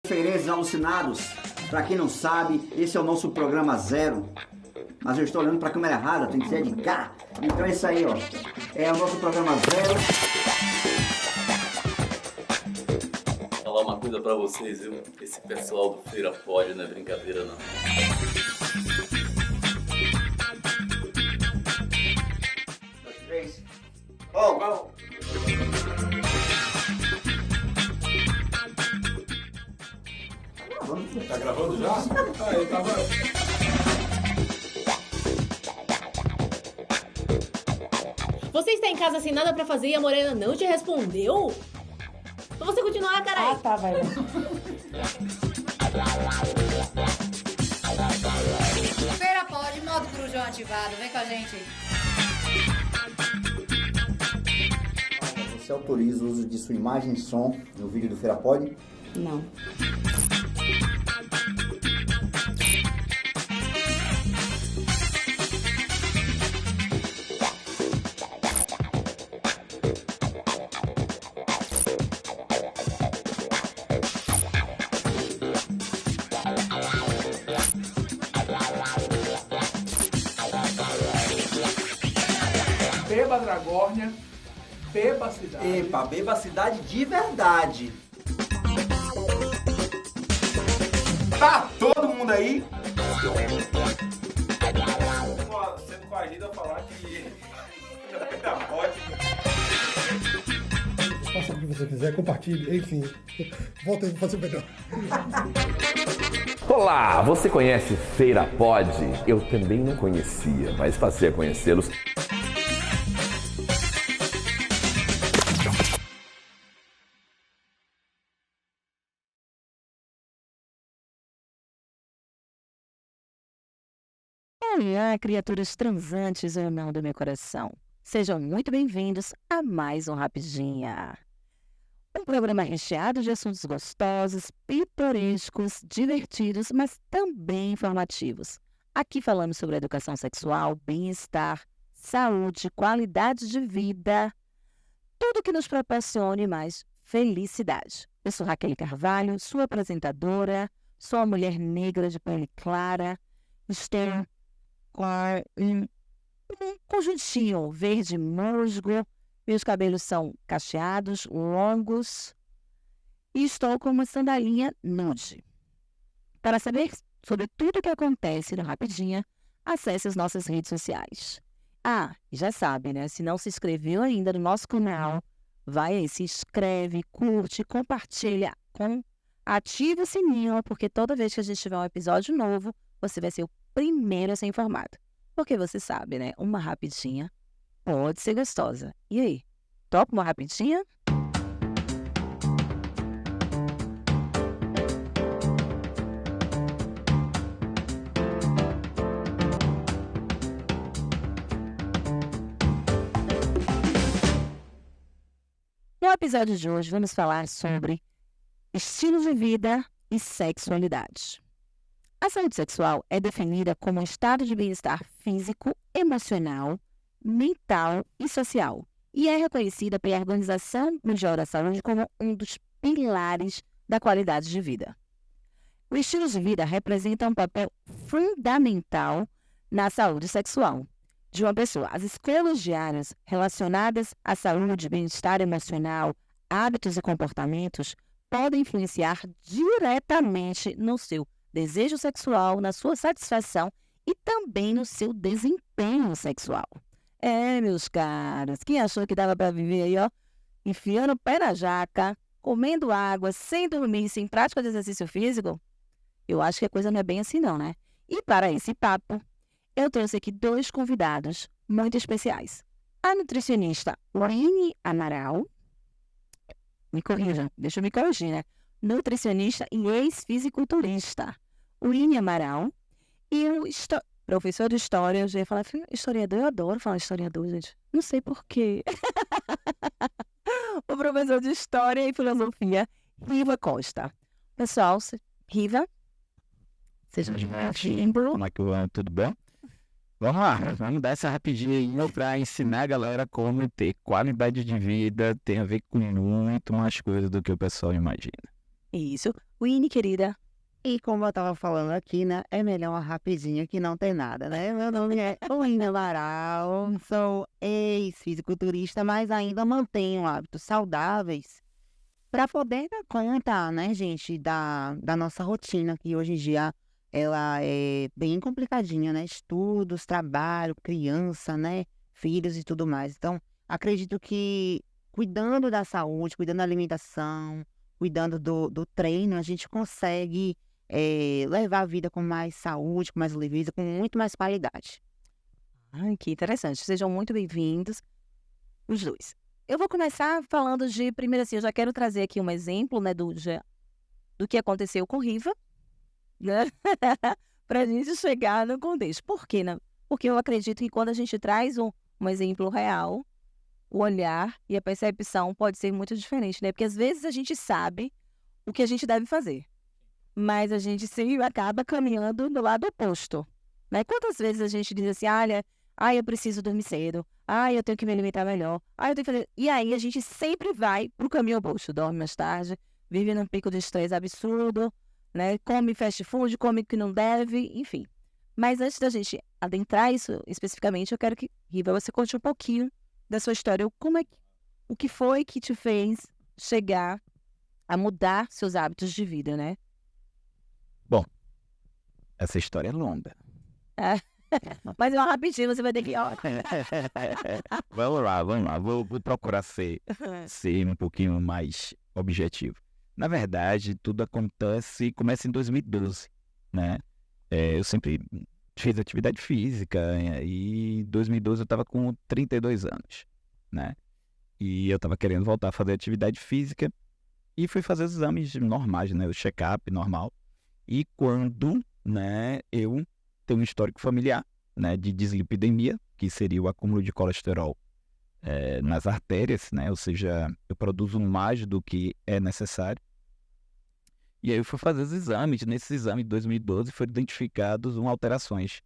Ferezes alucinados, pra quem não sabe, esse é o nosso programa zero. Mas eu estou olhando pra câmera errada, tem que ser de cá. Então é isso aí, ó. É o nosso programa zero. Vou falar uma coisa pra vocês, viu? Esse pessoal do Feira Pode não é brincadeira, não. 2, 3. Bom. Tá gravando já? Ah, eu tava... Você está em casa sem nada pra fazer e a Morena não te respondeu? Pra você continuar, caralho. Ah, tá, vai. Feira Pode, modo corujão ativado. Vem com a gente. Você autoriza o uso de sua imagem e som no vídeo do Feira Pode? Não. Beba Dragórnia, beba a cidade. Epa, beba a cidade de verdade. Tá todo mundo aí? Sendo coagido a falar que ainda pode. Faça o que você quiser, compartilhe, enfim. Volta aí pra fazer o melhor. Olá, você conhece Feira Pode? Eu também não conhecia, mas passei a conhecê-los. Olá, criaturas transantes ou não do meu coração. Sejam muito bem-vindos a mais um Rapidinha. Um programa recheado de assuntos gostosos, pitorescos, divertidos, mas também informativos. Aqui falamos sobre educação sexual, bem-estar, saúde, qualidade de vida, tudo que nos proporcione mais felicidade. Eu sou Raquel Carvalho, sua apresentadora, sou uma mulher negra de pele clara, estou com um conjuntinho verde musgo, meus cabelos são cacheados, longos e estou com uma sandalinha nude. Para saber sobre tudo o que acontece no Rapidinha, acesse as nossas redes sociais. Ah, já sabe, né? Se não se inscreveu ainda no nosso canal, vai aí, se inscreve, curte, compartilha, ativa o sininho, porque toda vez que a gente tiver um episódio novo, você vai ser o primeiro a ser informado. Porque você sabe, né? Uma rapidinha pode ser gostosa. E aí? Topa uma rapidinha? No episódio de hoje, vamos falar sobre estilo de vida e sexualidade. A saúde sexual é definida como um estado de bem-estar físico, emocional, mental e social, e é reconhecida pela Organização Mundial da Saúde como um dos pilares da qualidade de vida. O estilo de vida representa um papel fundamental na saúde sexual de uma pessoa. As escolhas diárias relacionadas à saúde, bem-estar emocional, hábitos e comportamentos podem influenciar diretamente no seu desejo sexual, na sua satisfação e também no seu desempenho sexual. Meus caros, quem achou que dava para viver aí, ó, enfiando o pé na jaca, comendo água, sem dormir, sem prática de exercício físico? Eu acho que a coisa não é bem assim não, né? E para esse papo, eu trouxe aqui 2 convidados muito especiais. A nutricionista Urine Amaral, me corrija, deixa eu me corrigir, né? Nutricionista e ex-fisiculturista, Urine Amaral, e o professor de história, eu já ia falar, historiador, eu adoro falar historiador, gente, não sei porquê. O professor de história e filosofia, Riva Costa. Pessoal, Riva, seja bem-vindo. Como é que vai? Tudo bem? Vamos lá, vamos dar essa rapidinha para ensinar a galera como ter qualidade de vida, tem a ver com muito mais coisas do que o pessoal imagina. Isso. Winnie, querida. E como eu tava falando aqui, né? É melhor uma rapidinha que não tem nada, né? Meu nome é Winnie Amaral, sou ex-fisiculturista, mas ainda mantenho hábitos saudáveis para poder dar conta, né, gente, da nossa rotina, que hoje em dia ela é bem complicadinha, né? Estudos, trabalho, criança, né? Filhos e tudo mais. Então, acredito que cuidando da saúde, cuidando da alimentação, cuidando do treino, a gente consegue levar a vida com mais saúde, com mais leveza, com muito mais qualidade. Ai, que interessante. Sejam muito bem-vindos, os dois. Eu vou começar falando de, primeiro assim, eu já quero trazer aqui um exemplo, né, do que aconteceu com Riva, né? Para a gente chegar no contexto. Por quê, né? Porque eu acredito que quando a gente traz um exemplo real, o olhar e a percepção pode ser muito diferente, né? Porque às vezes a gente sabe o que a gente deve fazer, mas a gente sempre acaba caminhando do lado oposto, né? Quantas vezes a gente diz assim, olha, eu preciso dormir cedo, eu tenho que me alimentar melhor, eu tenho que fazer... E aí a gente sempre vai pro caminho oposto, dorme mais tarde, vive num pico de estresse absurdo, né? Come fast food, come o que não deve, enfim. Mas antes da gente adentrar isso especificamente, eu quero que, Riva, você conte um pouquinho da sua história. O que foi que te fez chegar a mudar seus hábitos de vida, né? Bom, essa história é longa. Mas é uma rapidinho, você vai ter que... Vamos lá. Vou procurar ser um pouquinho mais objetivo. Na verdade, tudo começa em 2012, né? Eu sempre fiz atividade física e em 2012 eu estava com 32 anos, né? E eu estava querendo voltar a fazer atividade física e fui fazer os exames normais, né? O check-up normal. E quando, né, eu tenho um histórico familiar, né, de dislipidemia, que seria o acúmulo de colesterol nas artérias, né? Ou seja, eu produzo mais do que é necessário. E aí eu fui fazer os exames. Nesse exame de 2012 foram identificadas alterações.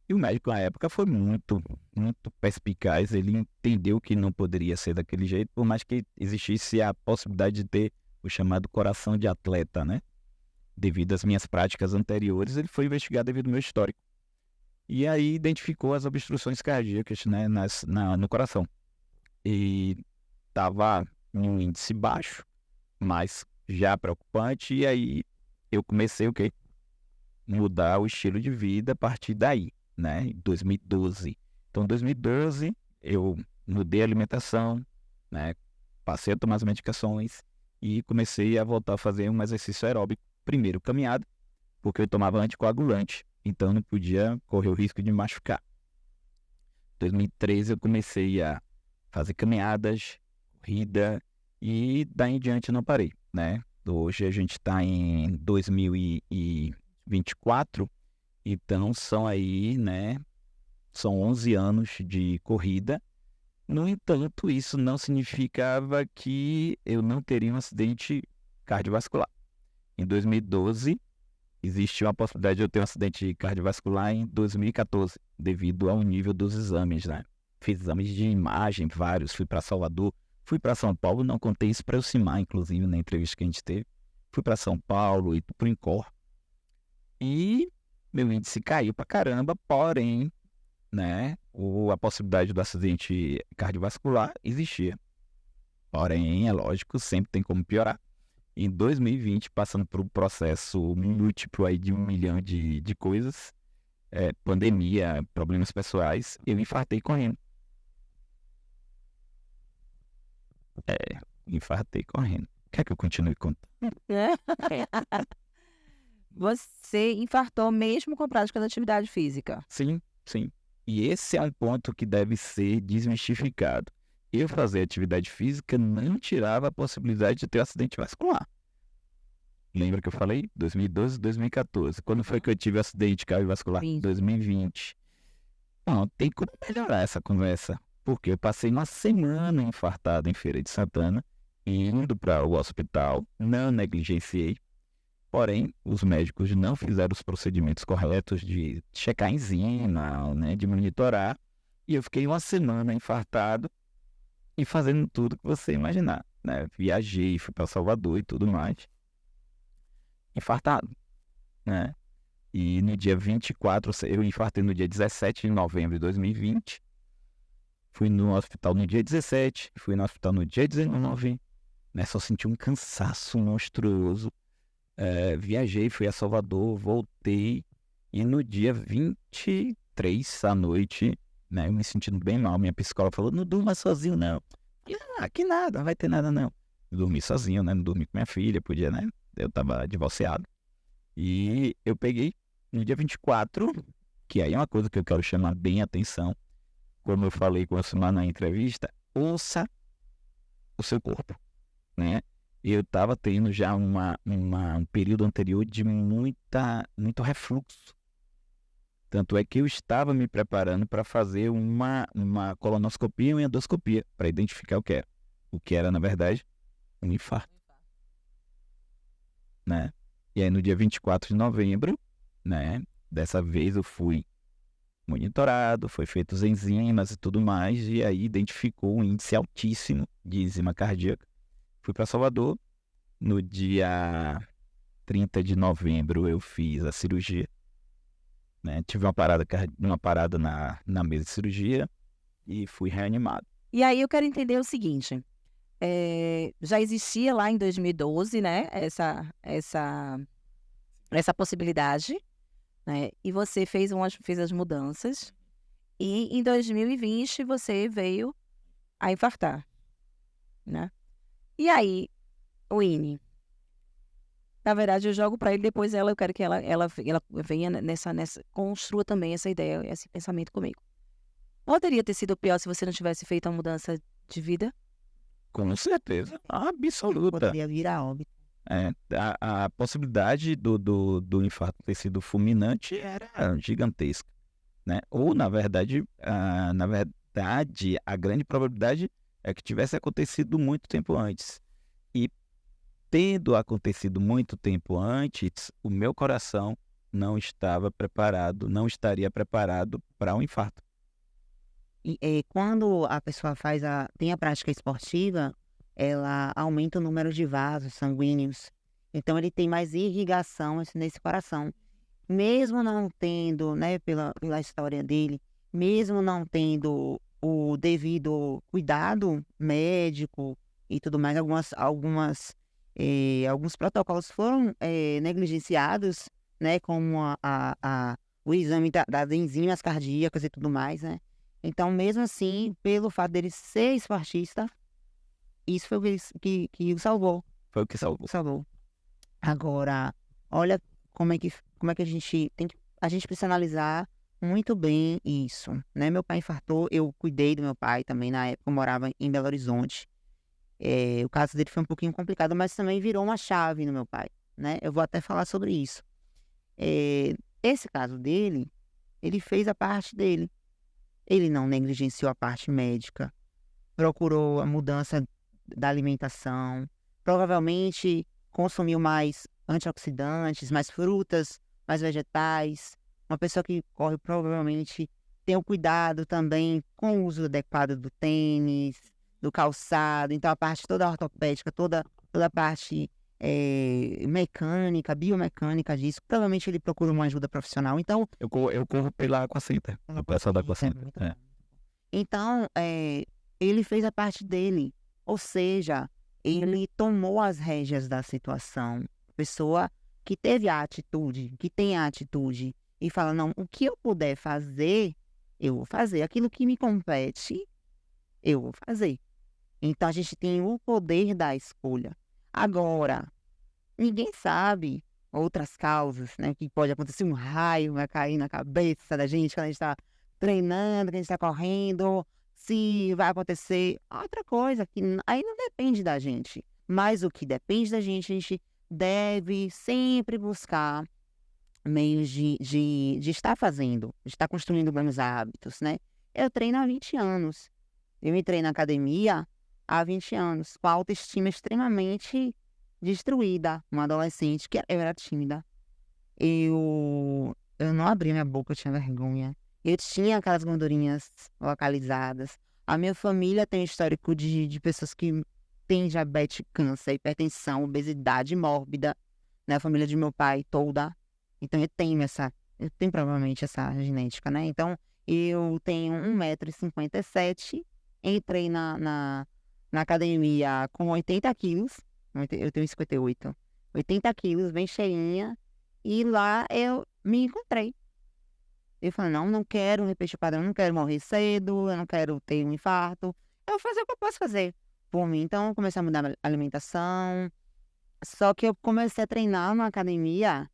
E o médico, na época, foi muito, muito perspicaz. Ele entendeu que não poderia ser daquele jeito, por mais que existisse a possibilidade de ter o chamado coração de atleta, né? Devido às minhas práticas anteriores, ele foi investigado devido ao meu histórico. E aí identificou as obstruções cardíacas, né, no coração. E estava em um índice baixo, mas já preocupante, e aí eu comecei o quê? Mudar o estilo de vida a partir daí, né? Em 2012. Então, em 2012, eu mudei a alimentação, né? Passei a tomar as medicações e comecei a voltar a fazer um exercício aeróbico. Primeiro, caminhada, porque eu tomava anticoagulante, então não podia correr o risco de me machucar. Em 2013, eu comecei a fazer caminhadas, corrida, e daí em diante eu não parei, né? Hoje a gente está em 2024, então são aí, né? São 11 anos de corrida. No entanto, isso não significava que eu não teria um acidente cardiovascular. Em 2012, existiu a possibilidade de eu ter um acidente cardiovascular em 2014, devido ao nível dos exames, né? Fiz exames de imagem, vários, fui para Salvador, fui para São Paulo, não contei isso para o Cimar, inclusive, na entrevista que a gente teve. Fui para São Paulo e para o INCOR. E meu índice caiu para caramba, porém, né, a possibilidade do acidente cardiovascular existia. Porém, é lógico, sempre tem como piorar. Em 2020, passando por um processo múltiplo aí de 1 milhão de coisas, pandemia, problemas pessoais, eu infartei correndo. Infartei correndo. Quer que eu continue contando? Você infartou mesmo com a prática da atividade física? Sim. E esse é um ponto que deve ser desmistificado. Eu fazer atividade física não tirava a possibilidade de ter um acidente vascular. Lembra que eu falei? 2012, 2014. Quando foi que eu tive acidente cardiovascular? 2020. Não, tem como melhorar essa conversa. Porque eu passei uma semana infartado em Feira de Santana, indo para o hospital, não negligenciei. Porém, os médicos não fizeram os procedimentos corretos de checar a enzima, né, de monitorar. E eu fiquei uma semana infartado e fazendo tudo que você imaginar, né? Viajei, fui para Salvador e tudo mais. infartado, né? E no dia 24, eu infartei no dia 17 de novembro de 2020. Fui no hospital no dia 17, fui no hospital no dia 19, né? Só senti um cansaço monstruoso. Viajei, fui a Salvador, voltei. E no dia 23 à noite, né? Eu me sentindo bem mal. Minha psicóloga falou, não durma sozinho, não. Que nada, não vai ter nada, não. Eu dormi sozinho, né? Não dormi com minha filha, podia, né? Eu tava divorciado. E eu peguei no dia 24, que aí é uma coisa que eu quero chamar bem a atenção. Como eu falei com você lá na entrevista, ouça o seu corpo, né? Eu estava tendo já um período anterior de muito refluxo. Tanto é que eu estava me preparando para fazer uma colonoscopia e uma endoscopia, para identificar o que era. O que era, na verdade, um infarto. Né? E aí no dia 24 de novembro, né? Dessa vez eu fui monitorado, foi feito os enzimas e tudo mais, e aí identificou um índice altíssimo de enzima cardíaca. Fui para Salvador, no dia 30 de novembro eu fiz a cirurgia, né? Tive uma parada na mesa de cirurgia e fui reanimado. E aí eu quero entender o seguinte, já existia lá em 2012, né, essa possibilidade, né, e você fez as mudanças, e em 2020 você veio a infartar, né? E aí, na verdade eu jogo para ele, depois eu quero que ela venha construa também essa ideia, esse pensamento comigo. Poderia ter sido pior se você não tivesse feito a mudança de vida? Com certeza, absoluta. Poderia virar óbito. A possibilidade do infarto ter sido fulminante era gigantesca, né? Ou, na verdade, a grande probabilidade é que tivesse acontecido muito tempo antes. E, tendo acontecido muito tempo antes, o meu coração não estaria preparado para um infarto. E quando a pessoa tem a prática esportiva, ela aumenta o número de vasos sanguíneos. Então, ele tem mais irrigação nesse coração. Mesmo não tendo, né, pela história dele, mesmo não tendo o devido cuidado médico e tudo mais, alguns protocolos foram negligenciados, né, como o exame das enzimas cardíacas e tudo mais, né? Então, mesmo assim, pelo fato dele ser esportista, isso foi o que o salvou. Foi o que salvou. Agora, olha como é que a gente precisa analisar muito bem isso, né? Meu pai infartou, eu cuidei do meu pai também, na época eu morava em Belo Horizonte. O caso dele foi um pouquinho complicado, mas também virou uma chave no meu pai, né? Eu vou até falar sobre isso. Esse caso dele, ele fez a parte dele. Ele não negligenciou a parte médica, procurou a mudança da alimentação, provavelmente consumiu mais antioxidantes, mais frutas, mais vegetais. Uma pessoa que corre provavelmente tem o cuidado também com o uso adequado do tênis, do calçado. Então a parte toda ortopédica, toda a parte mecânica, biomecânica disso, provavelmente ele procura uma ajuda profissional. Então eu corro pela Aquacenter, o pessoal da Aquacenter. Então ele fez a parte dele, ou seja, ele tomou as rédeas da situação. Pessoa que teve a atitude, que tem a atitude e fala, não, o que eu puder fazer, eu vou fazer. Aquilo que me compete, eu vou fazer. Então a gente tem o poder da escolha. Agora, ninguém sabe outras causas, né? Que pode acontecer, um raio vai cair na cabeça da gente quando a gente está treinando, quando a gente está correndo, se vai acontecer outra coisa, que aí não depende da gente. Mas o que depende da gente, a gente deve sempre buscar meios de estar fazendo, de estar construindo bons hábitos, né? Eu treino há 20 anos. Eu entrei na academia há 20 anos, com a autoestima extremamente destruída. Uma adolescente que eu era tímida. Eu não abria minha boca, eu tinha vergonha. Eu tinha aquelas gordurinhas localizadas. A minha família tem histórico de pessoas que têm diabetes, câncer, hipertensão, obesidade mórbida, né? A família de meu pai toda. Então eu tenho provavelmente essa genética, né? Então eu tenho 1,57 m, entrei na academia com 80 quilos, eu tenho 58, 80 quilos, bem cheinha, e lá eu me encontrei. Eu falei, não quero repetir o padrão, não quero morrer cedo, eu não quero ter um infarto, eu vou fazer o que eu posso fazer por mim. Então eu comecei a mudar a alimentação, só que eu comecei a treinar numa academia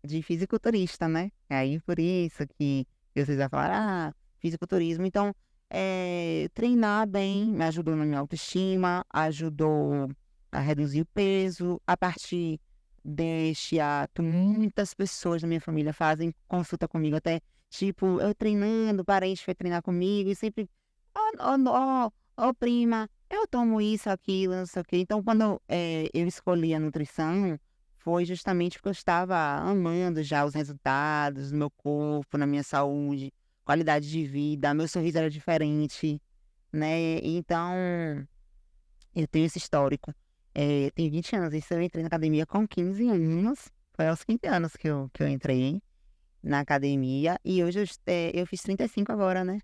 de fisiculturista, né? Aí por isso que vocês vão falar, fisiculturismo. Então, treinar bem me ajudou na minha autoestima, ajudou a reduzir o peso. A partir deste ato, muitas pessoas da minha família fazem consulta comigo, até tipo, eu treinando, parente foi treinar comigo e sempre, prima, eu tomo isso, aquilo, não sei o quê. Então, quando eu escolhi a nutrição, foi justamente porque eu estava amando já os resultados do meu corpo, na minha saúde, qualidade de vida, meu sorriso era diferente, né? Então, eu tenho esse histórico. Tenho 20 anos, isso eu entrei na academia com 15 anos, foi aos 15 anos que eu entrei na academia, e hoje eu fiz 35 agora, né?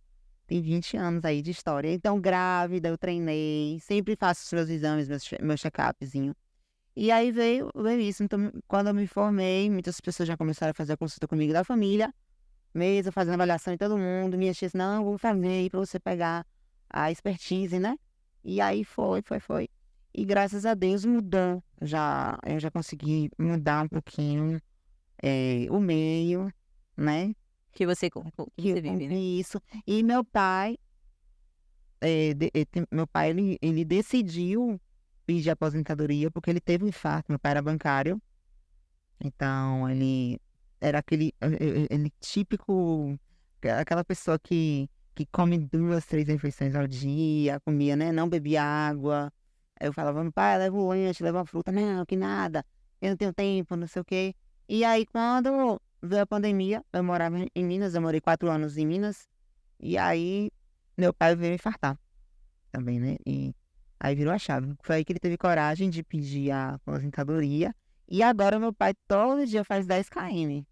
Tem 20 anos aí de história. Então, grávida, eu treinei, sempre faço os meus exames, meu check-upzinho. E aí veio isso. Então, quando eu me formei, muitas pessoas já começaram a fazer a consulta comigo da família, mesmo fazendo avaliação em todo mundo. Minha tia disse, não, vou fazer aí pra você pegar a expertise, né? E aí foi. E graças a Deus mudou. Eu já consegui mudar um pouquinho o meio, né? Que você vive, né? Isso. E meu pai, ele decidiu pedir aposentadoria porque ele teve um infarto. Meu pai era bancário. Então, ele era ele típico, aquela pessoa que come 2, 3 refeições ao dia, comia, né? Não bebia água. Aí eu falava, meu pai, leva um lanche, leva uma fruta. Não, que nada. Eu não tenho tempo, não sei o quê. E aí, quando veio a pandemia, eu morava em Minas, eu morei 4 anos em Minas. E aí, meu pai veio infartar também, né? E aí virou a chave. Foi aí que ele teve coragem de pedir a aposentadoria. E agora meu pai todo dia faz 10 km.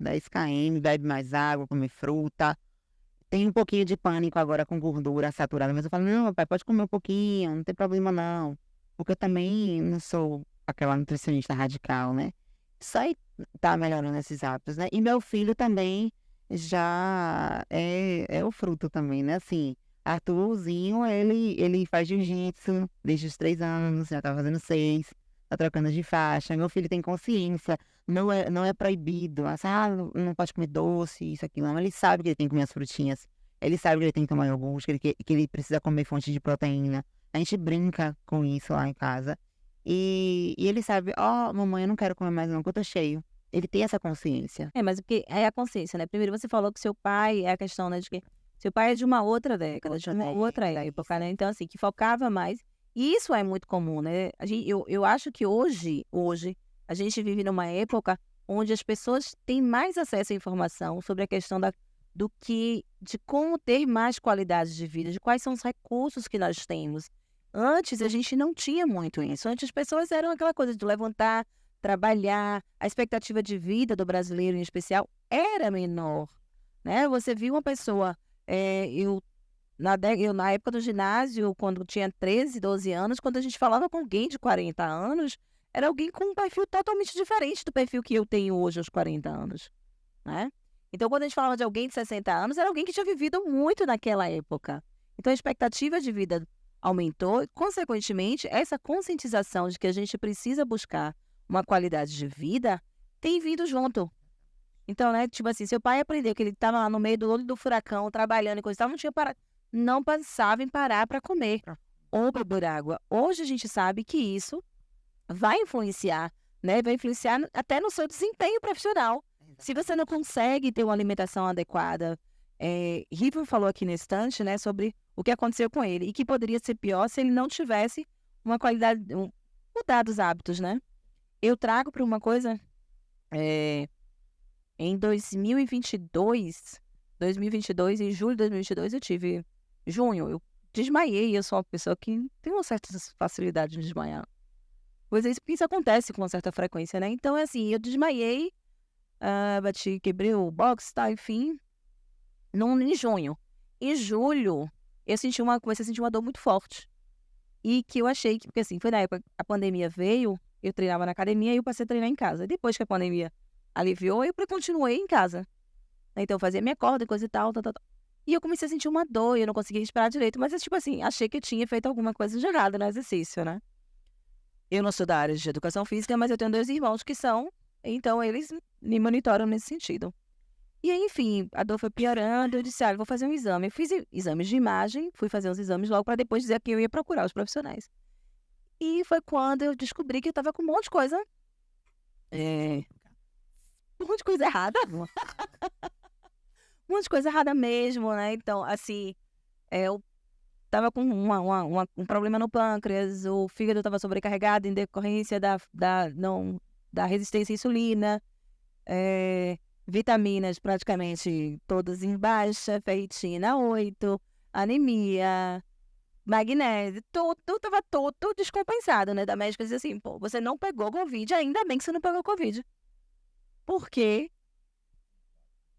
10 km, bebe mais água, come fruta. Tem um pouquinho de pânico agora com gordura saturada. Mas eu falo, não, meu pai, pode comer um pouquinho, não tem problema não. Porque eu também não sou aquela nutricionista radical, né? Isso aí tá melhorando esses hábitos, né? E meu filho também já é o fruto também, né? Assim, Arthurzinho, ele faz jiu-jitsu desde os 3 anos, já tá fazendo 6, tá trocando de faixa. Meu filho tem consciência, não é proibido. Assim, não pode comer doce, isso, aquilo. Não, ele sabe que ele tem que comer as frutinhas. Ele sabe que ele tem que tomar iogurte, que ele precisa comer fonte de proteína. A gente brinca com isso lá em casa. E ele sabe, mamãe, eu não quero comer mais não, porque eu tô cheio. Ele tem essa consciência. Mas porque é a consciência, né? Primeiro você falou que seu pai, é a questão, né, de que seu pai é de uma outra década, de uma outra época, né? Então, assim, que focava mais. E isso é muito comum, né? Eu acho que hoje, a gente vive numa época onde as pessoas têm mais acesso à informação sobre a questão de como ter mais qualidade de vida, de quais são os recursos que nós temos. Antes, a gente não tinha muito isso. Antes, as pessoas eram aquela coisa de levantar, trabalhar. A expectativa de vida do brasileiro, em especial, era menor, né? Você viu uma pessoa... na época do ginásio, quando tinha 13, 12 anos, quando a gente falava com alguém de 40 anos, era alguém com um perfil totalmente diferente do perfil que eu tenho hoje aos 40 anos, né? Então, quando a gente falava de alguém de 60 anos, era alguém que tinha vivido muito naquela época. Então, a expectativa de vida aumentou e, consequentemente, essa conscientização de que a gente precisa buscar uma qualidade de vida tem vindo junto. Então, né, tipo assim, seu pai aprendeu que ele estava lá no meio do olho do furacão, trabalhando e coisa e tal, não pensava em parar para comer ou beber água. Hoje a gente sabe que isso vai influenciar, né? Vai influenciar até no seu desempenho profissional. Se você não consegue ter uma alimentação adequada, River falou aqui no instante, né, sobre o que aconteceu com ele e que poderia ser pior se ele não tivesse uma qualidade, mudar os hábitos, né? Eu trago para uma coisa, em 2022, em julho de 2022, junho, eu desmaiei. Eu sou uma pessoa que tem uma certa facilidade de desmaiar. Pois é, isso acontece com uma certa frequência, né? Então, é assim, eu desmaiei, quebrei o box, tá, enfim, em junho. Em julho, comecei a sentir uma dor muito forte. E que eu achei que, porque assim, foi na época que a pandemia veio, eu treinava na academia e eu passei a treinar em casa. Depois que a pandemia aliviou, eu continuei em casa. Então, eu fazia minha corda e coisa e tal. E eu comecei a sentir uma dor e eu não conseguia respirar direito. Mas, tipo assim, achei que eu tinha feito alguma coisa de errado no exercício, né? Eu não sou da área de educação física, mas eu tenho 2 irmãos que são. Então, eles me monitoram nesse sentido. E aí, enfim, a dor foi piorando. Eu disse, vou fazer um exame. Eu fiz exames de imagem, fui fazer uns exames logo para depois dizer que eu ia procurar os profissionais. E foi quando eu descobri que eu tava com um monte de coisa. Um monte de coisa errada. Um monte de coisa errada mesmo, né? Então, assim, eu tava com um problema no pâncreas, o fígado tava sobrecarregado em decorrência da resistência à insulina, vitaminas praticamente todas em baixa, ferritina 8, anemia, magnésio, tudo tava todo descompensado, né? Da médica dizia assim, pô, você não pegou Covid, ainda bem que você não pegou Covid. Porque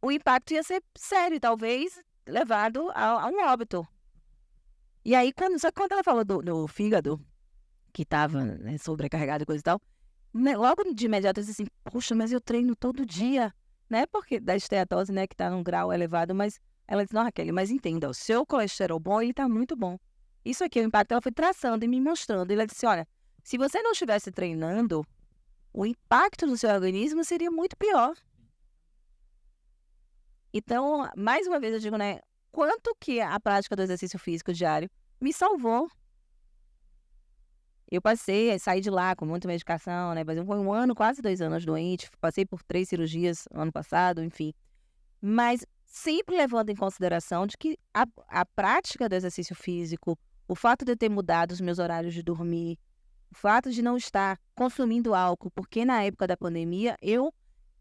o impacto ia ser sério, talvez levado a um óbito. E aí, só que quando ela falou do fígado, que estava, né, sobrecarregado e coisa e tal, né, logo de imediato eu disse assim, poxa, mas eu treino todo dia, né? Porque da esteatose, né, que está num grau elevado, mas ela disse, não, Raquel, mas entenda, o seu colesterol bom, ele está muito bom. Isso aqui, o impacto, ela foi traçando e me mostrando. E ela disse, olha, se você não estivesse treinando, o impacto no seu organismo seria muito pior. Então, mais uma vez eu digo, né, quanto que a prática do exercício físico diário me salvou. Eu saí de lá com muita medicação, né, foi um ano, quase 2 anos doente, passei por 3 cirurgias ano passado, enfim. Mas sempre levando em consideração de que a prática do exercício físico, o fato de eu ter mudado os meus horários de dormir, o fato de não estar consumindo álcool, porque na época da pandemia eu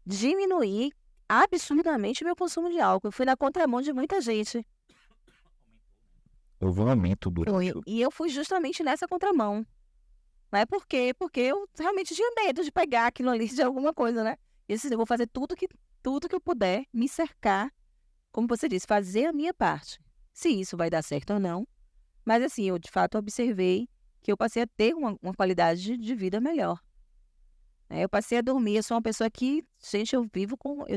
diminuí absurdamente meu consumo de álcool. Eu fui na contramão de muita gente. Houve um aumento do... E eu fui justamente nessa contramão. Não é por quê? Porque eu realmente tinha medo de pegar aquilo ali de alguma coisa, né? E eu vou fazer tudo que eu puder, me cercar, como você disse, fazer a minha parte. Se isso vai dar certo ou não. Mas assim, eu de fato observei que eu passei a ter uma qualidade de vida melhor. Eu passei a dormir, eu sou uma pessoa que, gente, eu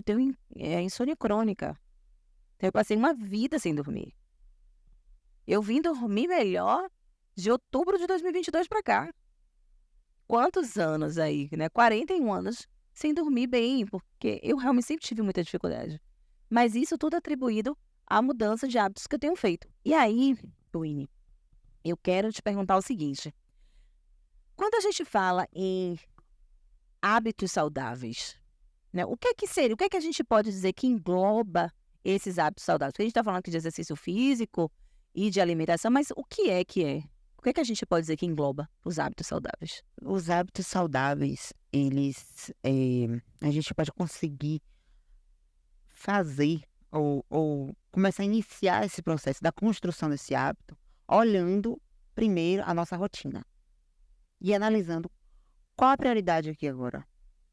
tenho insônia crônica. Então, eu passei uma vida sem dormir. Eu vim dormir melhor de outubro de 2022 para cá. Quantos anos aí, né? 41 anos sem dormir bem, porque eu realmente sempre tive muita dificuldade. Mas isso tudo atribuído à mudança de hábitos que eu tenho feito. E aí, Winnie, eu quero te perguntar o seguinte. Quando a gente fala em hábitos saudáveis, né? O que é que seria? O que é que a gente pode dizer que engloba esses hábitos saudáveis? Porque a gente está falando aqui de exercício físico e de alimentação, mas o que é que é? O que é que a gente pode dizer que engloba os hábitos saudáveis? Os hábitos saudáveis, eles, a gente pode conseguir fazer ou começar a iniciar esse processo da construção desse hábito olhando primeiro a nossa rotina e analisando qual a prioridade aqui agora.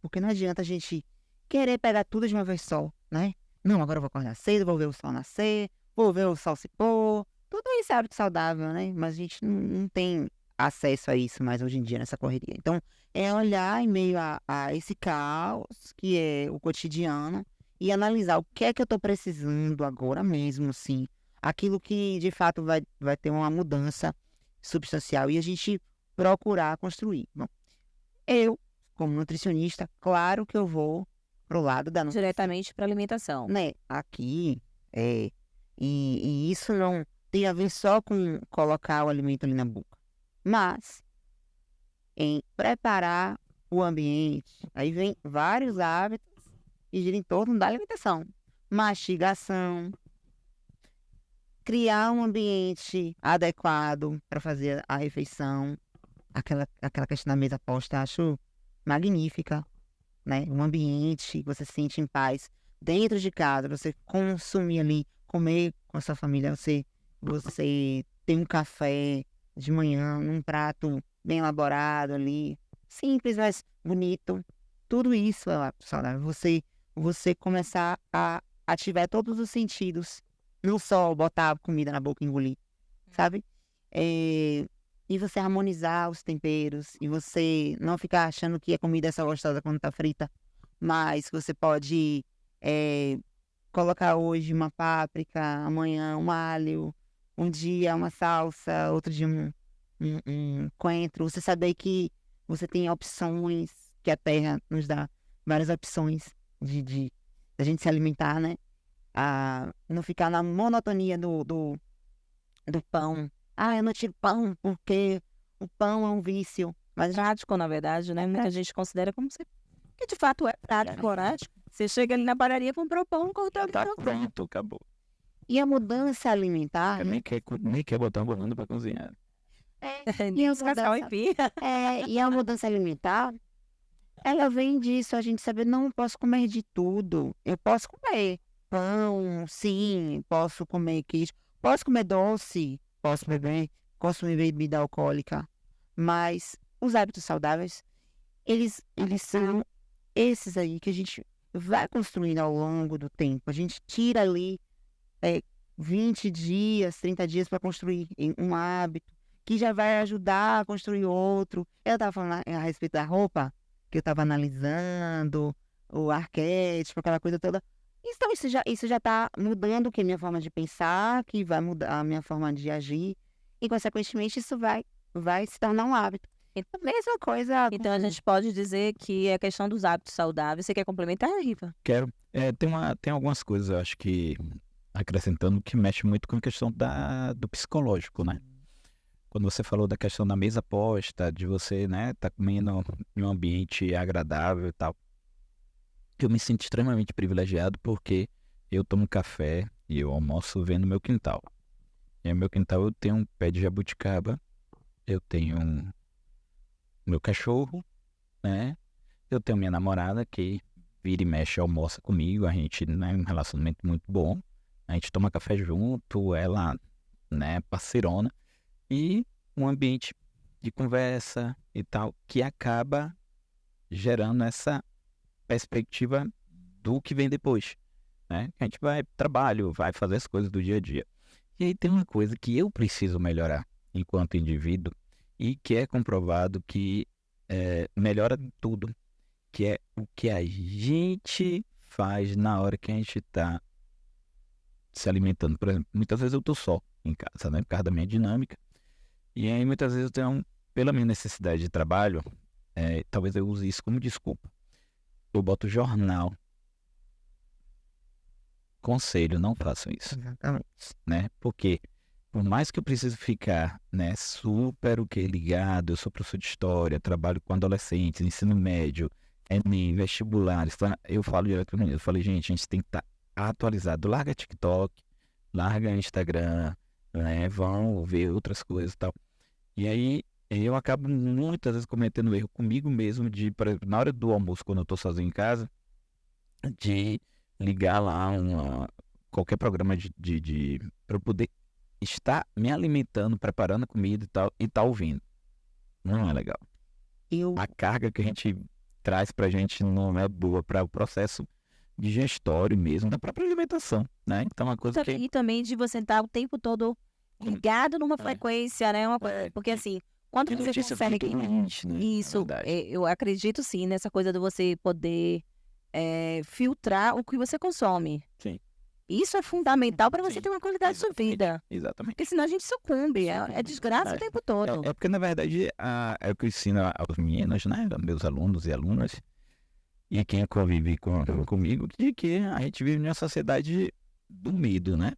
Porque não adianta a gente querer pegar tudo de uma vez só, né? Não, agora eu vou acordar cedo, vou ver o sol nascer, vou ver o sol se pôr. Tudo isso é hábito saudável, né? Mas a gente não tem acesso a isso mais hoje em dia nessa correria. Então, é olhar em meio a esse caos que é o cotidiano e analisar o que é que eu estou precisando agora mesmo, assim. Aquilo que, de fato, vai ter uma mudança substancial e a gente procurar construir. Bom, eu, como nutricionista, claro que eu vou pro lado da nutrição. Diretamente para alimentação. Né? Aqui, e isso não tem a ver só com colocar o alimento ali na boca. Mas, em preparar o ambiente, aí vem vários hábitos que giram em torno da alimentação. Mastigação, criar um ambiente adequado para fazer a refeição. Aquela questão da mesa posta, acho magnífica, né? Um ambiente que você se sente em paz dentro de casa, você consumir ali, comer com a sua família, você tem um café de manhã, num prato bem elaborado ali, simples, mas bonito. Tudo isso é um hábito saudável. Você começar a ativar todos os sentidos. Não só botar a comida na boca e engolir, sabe? E você harmonizar os temperos. E você não ficar achando que a comida é só gostosa quando tá frita. Mas você pode colocar hoje uma páprica, amanhã um alho, um dia uma salsa, outro dia um coentro. Você saber que você tem opções, que a terra nos dá várias opções de a gente se alimentar, né? Não ficar na monotonia do pão. Eu não tiro pão porque o pão é um vício. Mas prático, na verdade, né? Muita gente considera como se... que de fato é prático, prático. Você chega ali na padaria, compra o pão, corta o pão. Pronto, acabou. E a mudança alimentar... Nem quer botar um banana pra cozinhar. E a mudança alimentar, ela vem disso, a gente saber, não posso comer de tudo. Eu posso comer pão, sim, posso comer queijo, posso comer doce, posso beber bebida alcoólica. Mas os hábitos saudáveis, eles são esses aí que a gente vai construindo ao longo do tempo. A gente tira ali 20 dias, 30 dias para construir um hábito que já vai ajudar a construir outro. Eu estava falando a respeito da roupa, que eu estava analisando, o arquétipo, aquela coisa toda. Então, isso já está mudando a minha forma de pensar, que vai mudar a minha forma de agir. E, consequentemente, isso vai se tornar um hábito. Então, mesma coisa. Então, a gente pode dizer que é a questão dos hábitos saudáveis. Você quer complementar, Riva? Quero. Tem algumas coisas, eu acho que, acrescentando, que mexe muito com a questão do psicológico, né? Quando você falou da questão da mesa posta, de você, né, tá comendo em um ambiente agradável e tal. Eu me sinto extremamente privilegiado porque eu tomo café e eu almoço vendo meu quintal. E no meu quintal eu tenho um pé de jabuticaba, eu tenho meu cachorro, né? Eu tenho minha namorada que vira e mexe, almoça comigo, a gente, né, um relacionamento muito bom. A gente toma café junto, ela, né, parceirona. E um ambiente de conversa e tal, que acaba gerando essa perspectiva do que vem depois, né? A gente vai pro trabalho, vai fazer as coisas do dia a dia. E aí tem uma coisa que eu preciso melhorar enquanto indivíduo e que é comprovado que melhora tudo, que é o que a gente faz na hora que a gente está se alimentando. Por exemplo, muitas vezes eu tô só em casa, né? Por causa da minha dinâmica. E aí muitas vezes eu tenho, pela minha necessidade de trabalho, talvez eu use isso como desculpa. Eu boto jornal. Conselho, não façam isso. Exatamente. Né? Porque por mais que eu precise ficar, né, super ligado, eu sou professor de história, trabalho com adolescentes, ensino médio, Enem, vestibulares, eu falo direto para mim, eu falei, gente, a gente tem que estar atualizado. Larga TikTok, larga Instagram, né, vão ver outras coisas e tal. E aí eu acabo muitas vezes cometendo erro comigo mesmo de, por exemplo, na hora do almoço, quando eu tô sozinho em casa, de ligar lá qualquer programa para eu poder estar me alimentando, preparando a comida e tal, e tá ouvindo. Não é legal. A carga que a gente traz pra gente não é boa para o processo digestório mesmo, da própria alimentação, né? Então, uma coisa que... E também de você estar o tempo todo ligado numa frequência, né? Porque assim, quando você consegue... Isso, eu acredito sim nessa coisa de você poder filtrar o que você consome. Sim. Isso é fundamental para você ter uma qualidade de sua vida. Exatamente. Porque senão a gente sucumbe, é desgraça o tempo todo. É porque, na verdade, é o que eu ensino aos meninos, né? Meus alunos e alunas, e quem convive comigo, de que a gente vive numa sociedade do medo, né?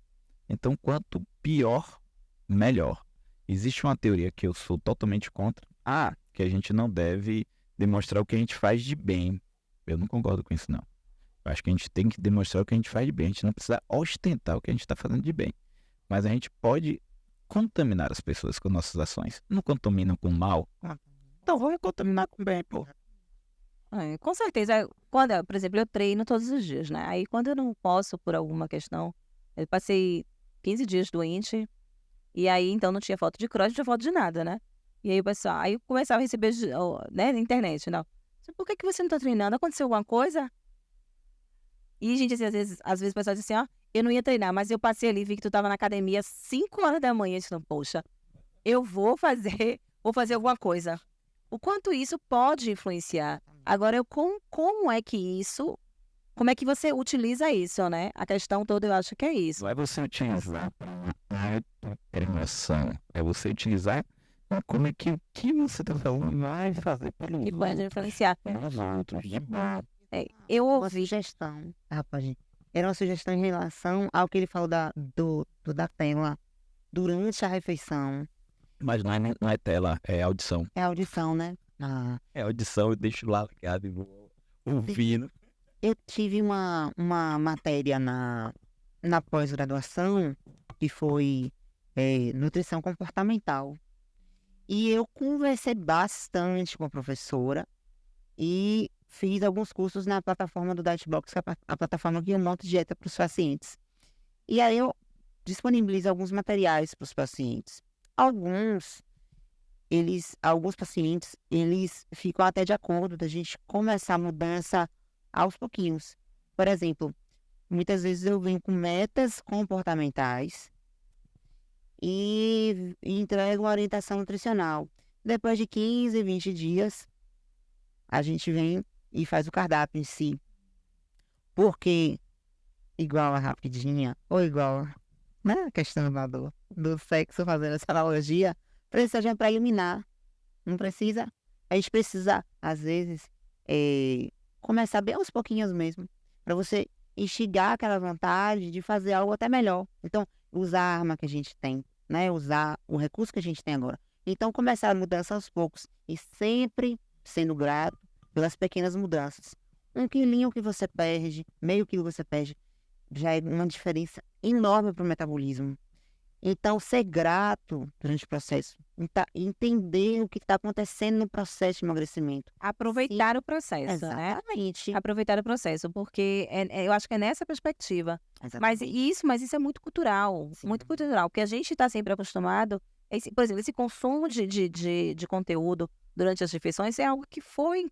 Então, quanto pior, melhor. Existe uma teoria que eu sou totalmente contra. Que a gente não deve demonstrar o que a gente faz de bem. Eu não concordo com isso, não. Eu acho que a gente tem que demonstrar o que a gente faz de bem. A gente não precisa ostentar o que a gente está fazendo de bem. Mas a gente pode contaminar as pessoas com nossas ações. Não contaminam com mal? Então vamos contaminar com bem, pô. Com certeza. Quando, por exemplo, eu treino todos os dias, né? Aí quando eu não posso, por alguma questão, eu passei 15 dias doente. E aí, então, não tinha foto de cross, não tinha foto de nada, né? E aí o pessoal, aí eu começava a receber, né, na internet, não. Por que você não tá treinando? Aconteceu alguma coisa? E, gente, assim, às vezes o pessoal diz assim, ó, eu não ia treinar, mas eu passei ali, vi que tu tava na academia às 5 horas da manhã, disse, poxa, eu vou fazer alguma coisa. O quanto isso pode influenciar. Agora, como é que você utiliza isso, né? A questão toda, eu acho que é isso. Não é você utilizar para emoção, é você utilizar como é que você tá falando vai fazer pelo Que pode influenciar. outros. Eu Uma ouvi. sugestão, rapaz. Era uma sugestão em relação ao que ele falou da tela durante a refeição. Mas não é tela, é audição. É audição, né? É audição, eu deixo lá ligado e vou ouvindo. Eu tive uma matéria na pós-graduação que foi nutrição comportamental. E eu conversei bastante com a professora e fiz alguns cursos na plataforma do Dietbox, que é a plataforma que eu monto dieta para os pacientes. E aí eu disponibilizo alguns materiais para os pacientes. Alguns pacientes, eles ficam até de acordo da gente começar a mudança aos pouquinhos. Por exemplo, muitas vezes eu venho com metas comportamentais e entrego uma orientação nutricional. Depois de 15, 20 dias, a gente vem e faz o cardápio em si. Porque, igual a rapidinha, ou igual, né, a questão do sexo, fazendo essa analogia, precisa de um preliminar. Não precisa? A gente precisa, às vezes, começar bem aos pouquinhos mesmo, para você instigar aquela vontade de fazer algo até melhor. Então, usar a arma que a gente tem, né? Usar o recurso que a gente tem agora. Então, começar a mudança aos poucos e sempre sendo grato pelas pequenas mudanças. 1 quilinho que você perde, meio quilo que você perde, já é uma diferença enorme para o metabolismo. Então, ser grato durante o processo, entender o que está acontecendo no processo de emagrecimento. Aproveitar o processo, né? Exatamente. Aproveitar o processo, porque eu acho que é nessa perspectiva. Mas isso é muito cultural, muito cultural, porque a gente está sempre acostumado, por exemplo, esse consumo de conteúdo durante as refeições é algo que foi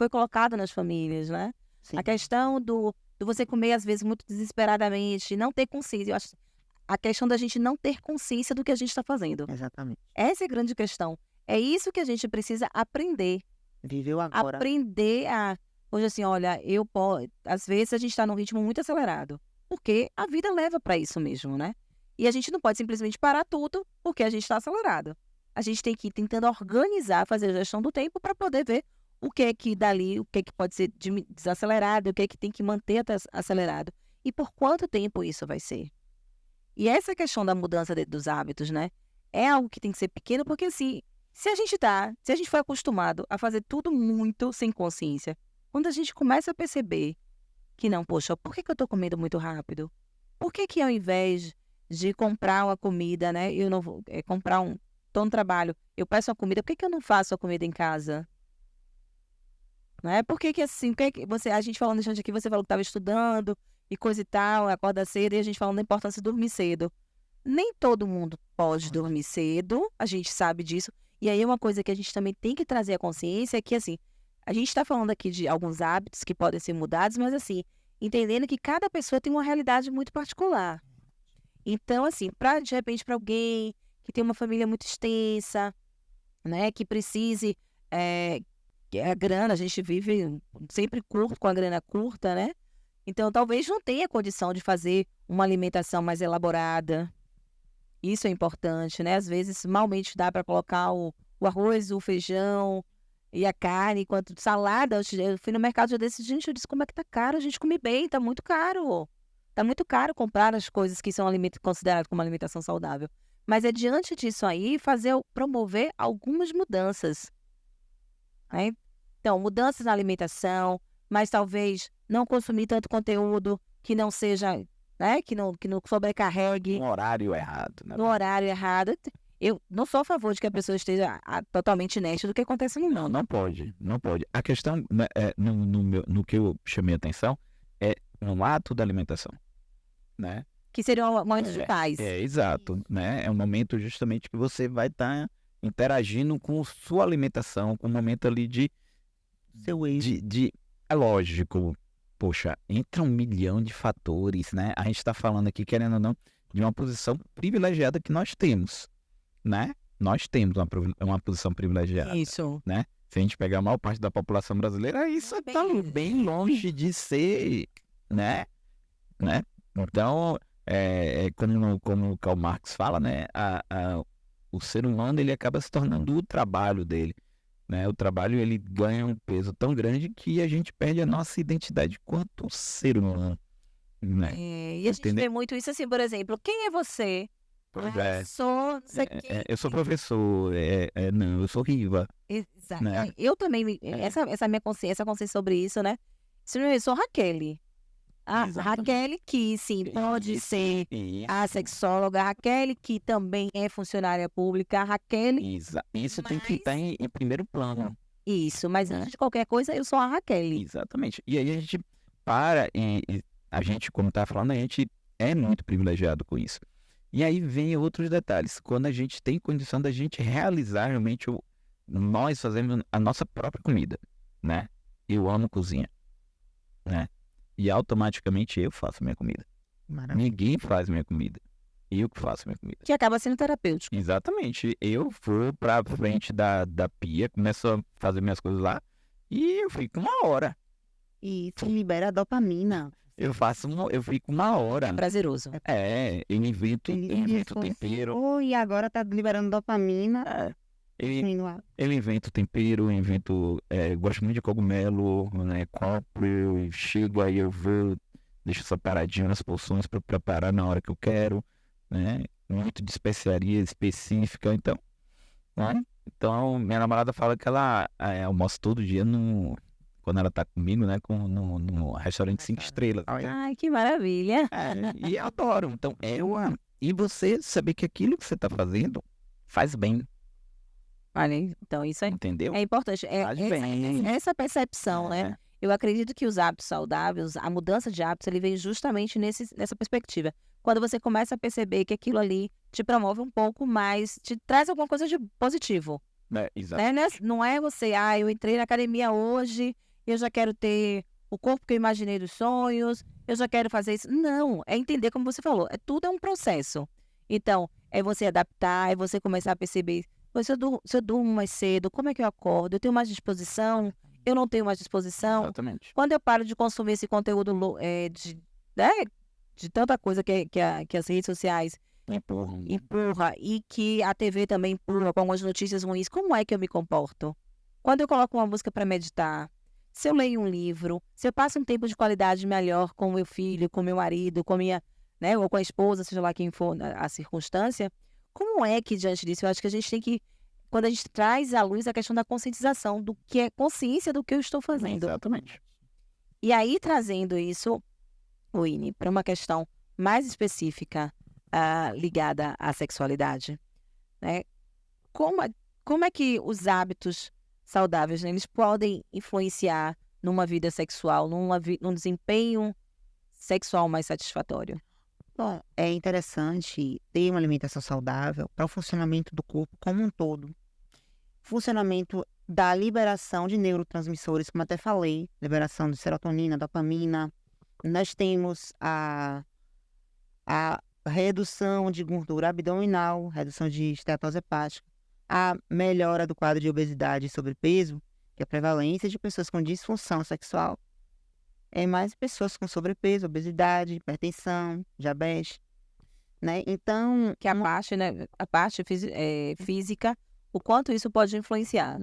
colocado nas famílias, né? Sim. A questão do você comer, às vezes, muito desesperadamente, não ter consciência. Eu acho a questão da gente não ter consciência do que a gente está fazendo. Exatamente. Essa é a grande questão. É isso que a gente precisa aprender. Viveu agora. Aprender a... Hoje, assim, olha, às vezes a gente está num ritmo muito acelerado. Porque a vida leva para isso mesmo, né? E a gente não pode simplesmente parar tudo porque a gente está acelerado. A gente tem que ir tentando organizar, fazer a gestão do tempo para poder ver o que é que dali, o que é que pode ser desacelerado, o que é que tem que manter acelerado. E por quanto tempo isso vai ser. E essa questão da mudança dos hábitos, né? É algo que tem que ser pequeno, porque assim, se a gente foi acostumado a fazer tudo muito sem consciência, quando a gente começa a perceber que não, poxa, por que eu tô comendo muito rápido? Por que ao invés de comprar uma comida, né? Eu não vou tô no trabalho, eu peço uma comida, por que eu não faço a comida em casa? Né? Por que assim, a gente falando aqui, você falou que estava estudando e coisa e tal, acorda cedo, e a gente falando da importância de dormir cedo. Nem todo mundo pode dormir cedo, a gente sabe disso. E aí uma coisa que a gente também tem que trazer à consciência é que, assim, a gente está falando aqui de alguns hábitos que podem ser mudados, mas, assim, entendendo que cada pessoa tem uma realidade muito particular. Então, assim, de repente, para alguém que tem uma família muito extensa, né, que precise... a grana, a gente vive sempre curto, com a grana curta, né? Então, talvez não tenha condição de fazer uma alimentação mais elaborada. Isso é importante, né? Às vezes, malmente dá para colocar o arroz, o feijão e a carne, enquanto salada. Eu fui no mercado, eu disse, gente, eu disse, como é que tá caro? A gente come bem, tá muito caro. Tá muito caro comprar as coisas que são consideradas como alimentação saudável. Mas é diante disso aí, promover algumas mudanças. Né? Então, mudanças na alimentação, mas talvez não consumir tanto conteúdo que não seja, né, que não sobrecarregue. No horário errado. Né? No horário errado. Eu não sou a favor de que a pessoa esteja totalmente inerte do que acontece no mundo. Não pode. A questão, né, no que eu chamei a atenção, é no ato da alimentação, né? Que seriam momentos de paz. Exato, né? É um momento justamente que você vai estar interagindo com sua alimentação, com o momento ali de Seu ex. é lógico, poxa, entra 1 milhão de fatores, né? A gente está falando aqui, querendo ou não, de uma posição privilegiada que nós temos, né? Nós temos uma posição privilegiada. Isso. Né? Se a gente pegar a maior parte da população brasileira, isso está bem longe de ser, né? Então, como o Karl Marx fala, né? O ser humano, ele acaba se tornando o trabalho dele, né? O trabalho, ele ganha um peso tão grande que a gente perde a nossa identidade quanto ser humano, né? E a gente vê muito isso assim, por exemplo, quem é você? Sou, não sei quem. Eu sou professor, não, eu sou Riva. Exato. Né? Eu também, essa minha consciência sobre isso, né? Eu sou Raquel. A Raquel que, sim, pode ser a sexóloga, a Raquel que também é funcionária pública, a Raquel... Isso tem que estar em primeiro plano. Isso, mas antes de qualquer coisa, eu sou a Raquel. Exatamente. E aí a gente a gente, como está falando, a gente é muito privilegiado com isso. E aí vem outros detalhes. Quando a gente tem condição da gente realizar realmente nós fazemos a nossa própria comida, né? Eu amo cozinha, né? E automaticamente eu faço minha comida. Maravilha. Ninguém faz minha comida. Eu que faço minha comida. Que acaba sendo terapêutico. Exatamente. Eu vou pra frente da pia, começo a fazer minhas coisas lá e eu fico 1 hora. E isso libera a dopamina. Eu fico 1 hora. É prazeroso. Eu invento tempero. E agora tá liberando dopamina. Eu invento tempero, gosto muito de cogumelo, né? Compro, eu chego aí, eu vou, deixo separadinho nas porções para preparar na hora que eu quero, né? Muito de especiaria específica, então, né? Então, minha namorada fala que ela almoça todo dia quando ela tá comigo, né? No restaurante 5 estrelas. Ai, que maravilha. E eu adoro. Então, e você saber que aquilo que você tá fazendo faz bem. Olha, então isso Entendeu? é importante. Essa percepção, né? Eu acredito que os hábitos saudáveis, a mudança de hábitos, ele vem justamente nessa perspectiva. Quando você começa a perceber que aquilo ali te promove um pouco mais, te traz alguma coisa de positivo. Exato. Né? Não é você, eu entrei na academia hoje, eu já quero ter o corpo que eu imaginei dos sonhos, eu já quero fazer isso. Não, é entender como você falou, tudo é um processo. Então, é você adaptar, é você começar a perceber, se eu durmo mais cedo, como é que eu acordo? Eu tenho mais disposição? Eu não tenho mais disposição? Exatamente. Quando eu paro de consumir esse conteúdo de tanta coisa que as redes sociais empurra e que a TV também empurra com algumas notícias ruins, como é que eu me comporto? Quando eu coloco uma música para meditar, se eu leio um livro, se eu passo um tempo de qualidade melhor com o meu filho, com o meu marido, com minha, né, ou com a esposa, seja lá quem for a circunstância, como é que diante disso, eu acho que a gente tem que, quando a gente traz à luz a questão da conscientização, do que é consciência do que eu estou fazendo. Exatamente. E aí, trazendo isso, Winnie, para uma questão mais específica ligada à sexualidade, né? Como é que os hábitos saudáveis, né, eles podem influenciar numa vida sexual, num desempenho sexual mais satisfatório? Bom, é interessante ter uma alimentação saudável para o funcionamento do corpo como um todo. Funcionamento da liberação de neurotransmissores, como até falei, liberação de serotonina, dopamina. Nós temos a redução de gordura abdominal, redução de esteatose hepática, a melhora do quadro de obesidade e sobrepeso, que é a prevalência de pessoas com disfunção sexual. É mais pessoas com sobrepeso, obesidade, hipertensão, diabetes, né? Então, que a parte física, o quanto isso pode influenciar.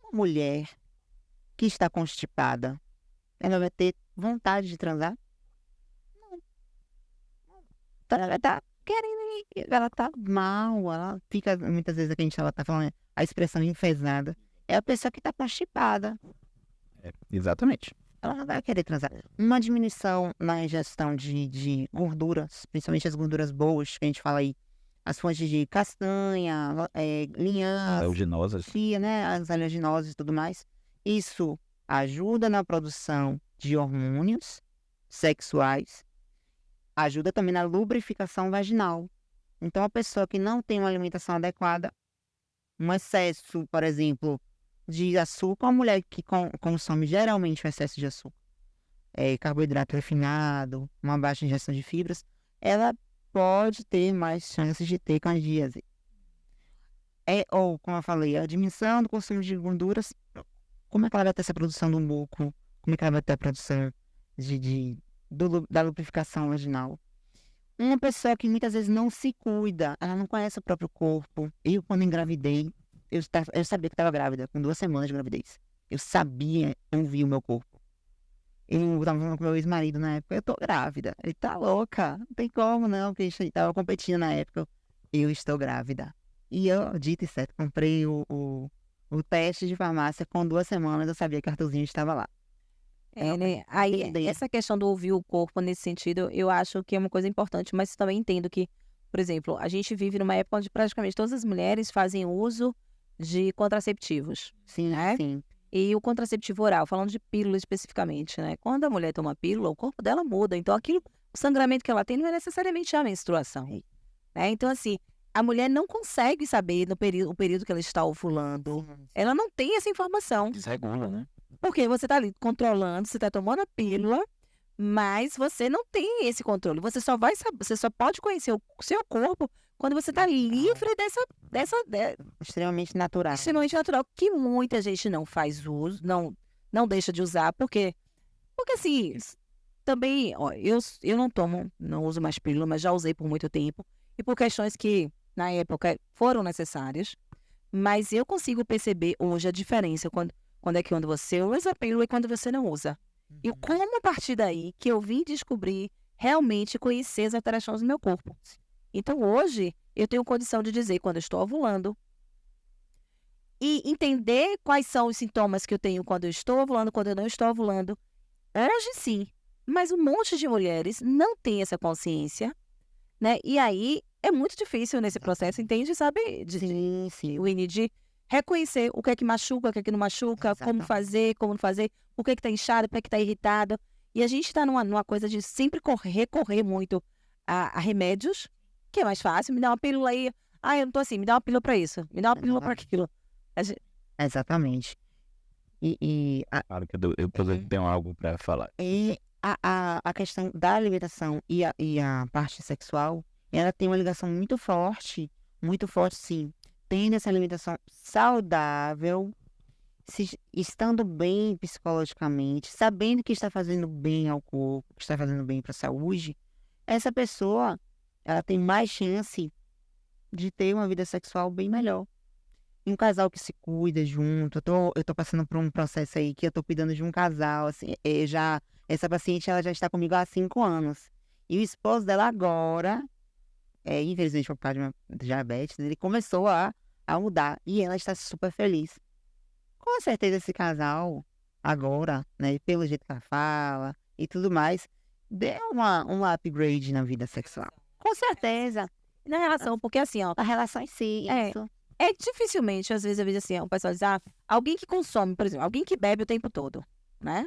Uma mulher que está constipada, ela vai ter vontade de transar? Não. Ela tá querendo ir, ela tá mal, ela fica, muitas vezes ela tá falando a expressão enfesada. É a pessoa que está constipada. Exatamente. Ela não vai querer transar. Uma diminuição na ingestão de gorduras, principalmente as gorduras boas, que a gente fala aí, as fontes de castanha, linhaça, oleaginosas, né, as oleaginosas e tudo mais. Isso ajuda na produção de hormônios sexuais, ajuda também na lubrificação vaginal. Então, a pessoa que não tem uma alimentação adequada um excesso, por exemplo, de açúcar, uma mulher que consome geralmente um excesso de açúcar, carboidrato refinado, uma baixa ingestão de fibras, ela pode ter mais chances de ter candidíase. Ou, como eu falei, a diminuição do consumo de gorduras, como é que ela vai ter essa produção do muco? Como é que ela vai ter a produção da lubrificação vaginal? Uma pessoa que muitas vezes não se cuida, ela não conhece o próprio corpo. Eu, quando engravidei, eu sabia que estava grávida, com 2 semanas de gravidez. Eu sabia, eu vi o meu corpo. Eu estava falando com meu ex-marido na época, eu tô grávida. Ele tá louca, não tem como não, porque a gente estava competindo na época. Eu estou grávida. E eu, dito e certo, comprei o teste de farmácia, com 2 semanas eu sabia que o Arthurzinho estava lá. Né? Aí, essa questão do ouvir o corpo nesse sentido, eu acho que é uma coisa importante, mas também entendo que, por exemplo, a gente vive numa época onde praticamente todas as mulheres fazem uso de contraceptivos. Sim, né? sim. E o contraceptivo oral, falando de pílula especificamente, né? Quando a mulher toma pílula, o corpo dela muda. Então, o sangramento que ela tem não é necessariamente a menstruação. Né? Então, assim, a mulher não consegue saber o período que ela está ovulando. Ela não tem essa informação. Desregula, né? Porque você está ali controlando, você está tomando a pílula, mas você não tem esse controle. Você só vai saber, você só pode conhecer o seu corpo quando você está livre extremamente natural. Extremamente natural, que muita gente não faz uso, não deixa de usar, porque assim, também, ó, eu não uso mais pílula, mas já usei por muito tempo, e por questões que, na época, foram necessárias, mas eu consigo perceber hoje a diferença quando você usa a pílula e quando você não usa. E como a partir daí que eu vim descobrir, realmente conhecer as alterações do meu corpo. Então, hoje, eu tenho condição de dizer quando eu estou ovulando e entender quais são os sintomas que eu tenho quando eu estou ovulando, quando eu não estou ovulando. Hoje, sim. Mas um monte de mulheres não tem essa consciência, né? E aí, é muito difícil nesse processo, entende? Sabe? Sim. Winnie, de reconhecer o que é que machuca, o que é que não machuca, como fazer, como não fazer, o que é que tá inchado, o que é que tá irritado. E a gente tá numa coisa de sempre recorrer muito a remédios, que é mais fácil. Me dá uma pílula aí. Ah, eu não tô assim, me dá uma pílula pra isso. Me dá uma pílula pra aquilo. Exatamente. Claro que eu tenho algo pra falar. E a questão da alimentação e a parte sexual, ela tem uma ligação muito forte, sim. Tendo essa alimentação saudável, estando bem psicologicamente, sabendo que está fazendo bem ao corpo, que está fazendo bem para a saúde, essa pessoa, ela tem mais chance de ter uma vida sexual bem melhor. E um casal que se cuida junto, eu tô passando por um processo aí que eu tô cuidando de um casal, assim, essa paciente, ela já está comigo há 5 anos. E o esposo dela agora, infelizmente por causa de uma diabetes, ele começou a mudar e ela está super feliz. Com certeza esse casal, agora, né, pelo jeito que ela fala e tudo mais, deu um upgrade na vida sexual. Com certeza. Na relação, porque assim, ó... A relação em si, isso. Dificilmente, às vezes, eu vejo assim, o pessoal diz, alguém que consome, por exemplo, alguém que bebe o tempo todo, né?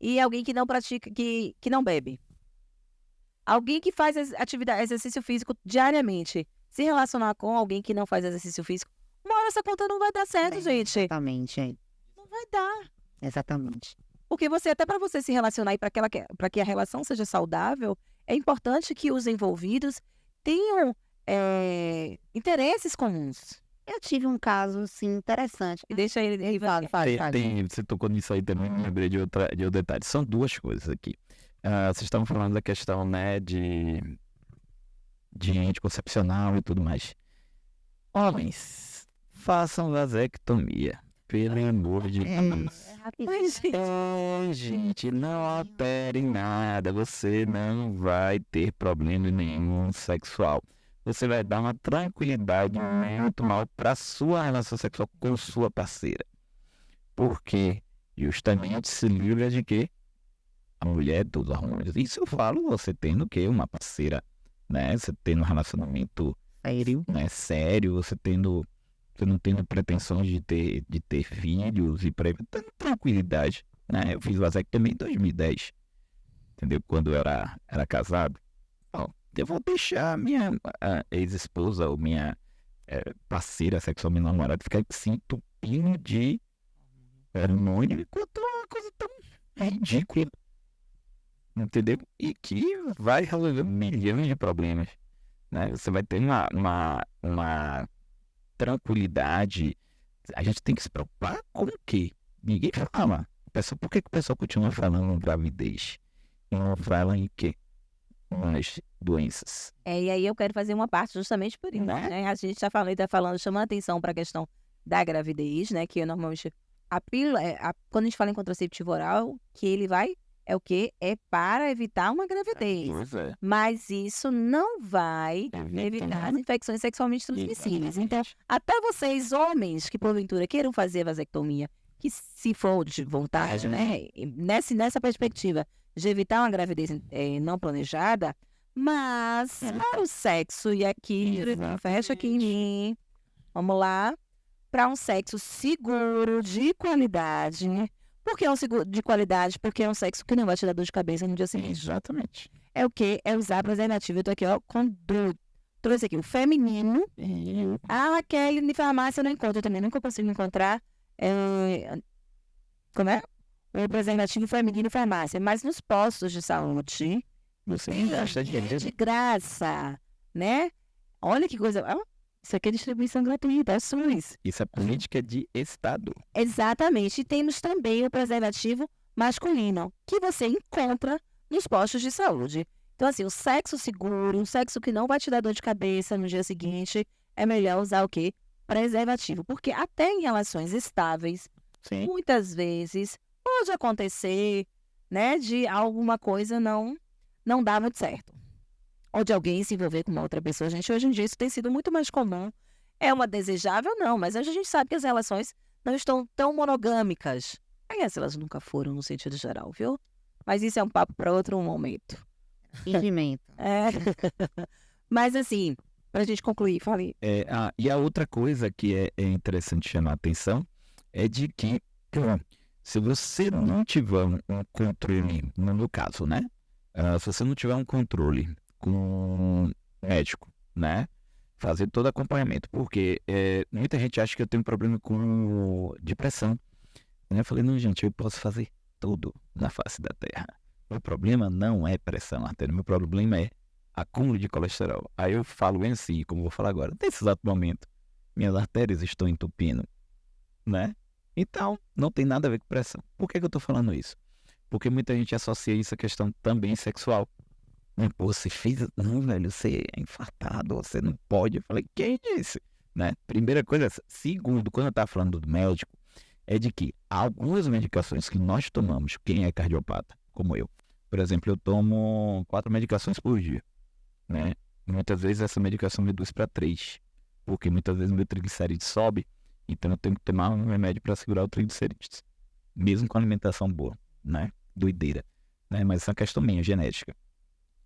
E alguém que não pratica, que não bebe. Alguém que faz exercício físico diariamente, se relacionar com alguém que não faz exercício físico, uma hora essa conta não vai dar certo, gente. Exatamente. Não vai dar. Exatamente. Porque até para você se relacionar e para que a relação seja saudável, é importante que os envolvidos tenham interesses comuns. Eu tive um caso, assim, interessante. Deixa ele falar. Você tocou nisso aí também, me lembrei de outro detalhe. São 2 coisas aqui. Vocês estavam falando da questão, né, de anticoncepcional e tudo mais. Homens, façam vasectomia. Pelo amor de Deus. Gente, não alterem nada. Você não vai ter problema nenhum sexual. Você vai dar uma tranquilidade muito mal para sua relação sexual com sua parceira. Porque justamente se livra de quê? A mulher dos hormônios. Isso eu falo você tendo o quê? Uma parceira, né? Você tendo um relacionamento sério, né? Sério, você não tendo pretensões de ter filhos e tendo tranquilidade, né? Eu fiz vasectomia em 2010, entendeu? Quando eu era casado. Eu vou deixar minha ex-esposa ou minha parceira sexualmente namorada ficar se entupindo de hormônio enquanto é uma coisa tão ridícula. Entendeu? E que vai resolver milhões de problemas, né? Você vai ter uma tranquilidade. A gente tem que se preocupar com o quê? Ninguém fala. Por que o pessoal continua falando em gravidez? E não fala em quê? Nas doenças. E aí eu quero fazer uma parte justamente por isso, né? A gente está falando, chamando atenção para a questão da gravidez, né? Que normalmente a pílula, quando a gente fala em contraceptivo oral, que ele vai, é o quê? É para evitar uma gravidez. Pois é. Mas isso não vai evitar as infecções sexualmente transmissíveis. Então, até vocês, homens, que porventura queiram fazer vasectomia, que se for de vontade, né? Nessa perspectiva de evitar uma gravidez não planejada, mas para o sexo, e aqui, fecha aqui em mim, vamos lá, para um sexo seguro, de qualidade. Por que é um seguro de qualidade? Porque é um sexo que não vai te dar dor de cabeça no dia seguinte. Exatamente. É o quê? É usar preservativo. Eu tô aqui, ó, com trouxe aqui o feminino. Aquele de farmácia eu não encontro também, nunca consigo encontrar. Como é? O preservativo feminino farmácia. Mas nos postos de saúde, você gasta dinheiro de graça, né? Olha que coisa. Isso aqui é distribuição gratuita, é SUS. Isso é política de Estado. Exatamente. E temos também o preservativo masculino, que você encontra nos postos de saúde. Então, assim, o sexo seguro, um sexo que não vai te dar dor de cabeça no dia seguinte, é melhor usar o quê? Preservativo. Porque até em relações estáveis, muitas vezes pode acontecer, né, de alguma coisa não dar muito certo. Ou de alguém se envolver com uma outra pessoa. Gente, hoje em dia isso tem sido muito mais comum. É uma desejável? Não, mas hoje a gente sabe que as relações não estão tão monogâmicas. Aliás, elas nunca foram no sentido geral, viu? Mas isso é um papo para outro momento. Fingimento. Mas assim, pra gente concluir, falei. E a outra coisa que é interessante chamar a atenção é de que, se você não tiver um controle, no meu caso, né? Se você não tiver um controle com médico, né? Fazer todo acompanhamento, porque muita gente acha que eu tenho problema com depressão. Eu falei, não, gente, eu posso fazer tudo na face da terra. Meu problema não é pressão arterial, meu problema é acúmulo de colesterol. Aí eu falo bem assim, como vou falar agora, nesse exato momento, minhas artérias estão entupindo, né? Então, não tem nada a ver com pressão. Por que eu tô falando isso? Porque muita gente associa isso à questão também sexual. Pô, você fez... Não, velho, você é infartado, você não pode. Eu falei, quem disse? Né? Primeira coisa. Segundo, quando eu estava falando do médico, é de que algumas medicações que nós tomamos, quem é cardiopata, como eu, por exemplo, eu tomo 4 medicações por dia, né? Muitas vezes essa medicação me reduz para 3, porque muitas vezes meu triglicerídeo sobe, então eu tenho que tomar um remédio para segurar o triglicerídeos, mesmo com alimentação boa, né? Doideira, né? Mas isso é uma questão minha, genética.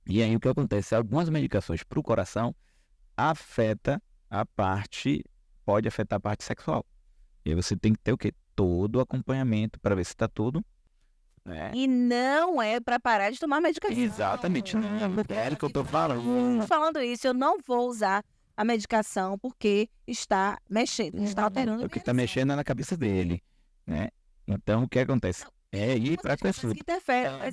E aí o que acontece? Algumas medicações para o coração pode afetar a parte sexual. E aí você tem que ter o quê? Todo o acompanhamento para ver se está tudo. E não é para parar de tomar medicação. Exatamente, não é o que eu tô falando. Falando isso, eu não vou usar a medicação porque está mexendo, está alterando. O que está mexendo é na cabeça dele, né? Então o que acontece? Ir para a pessoa.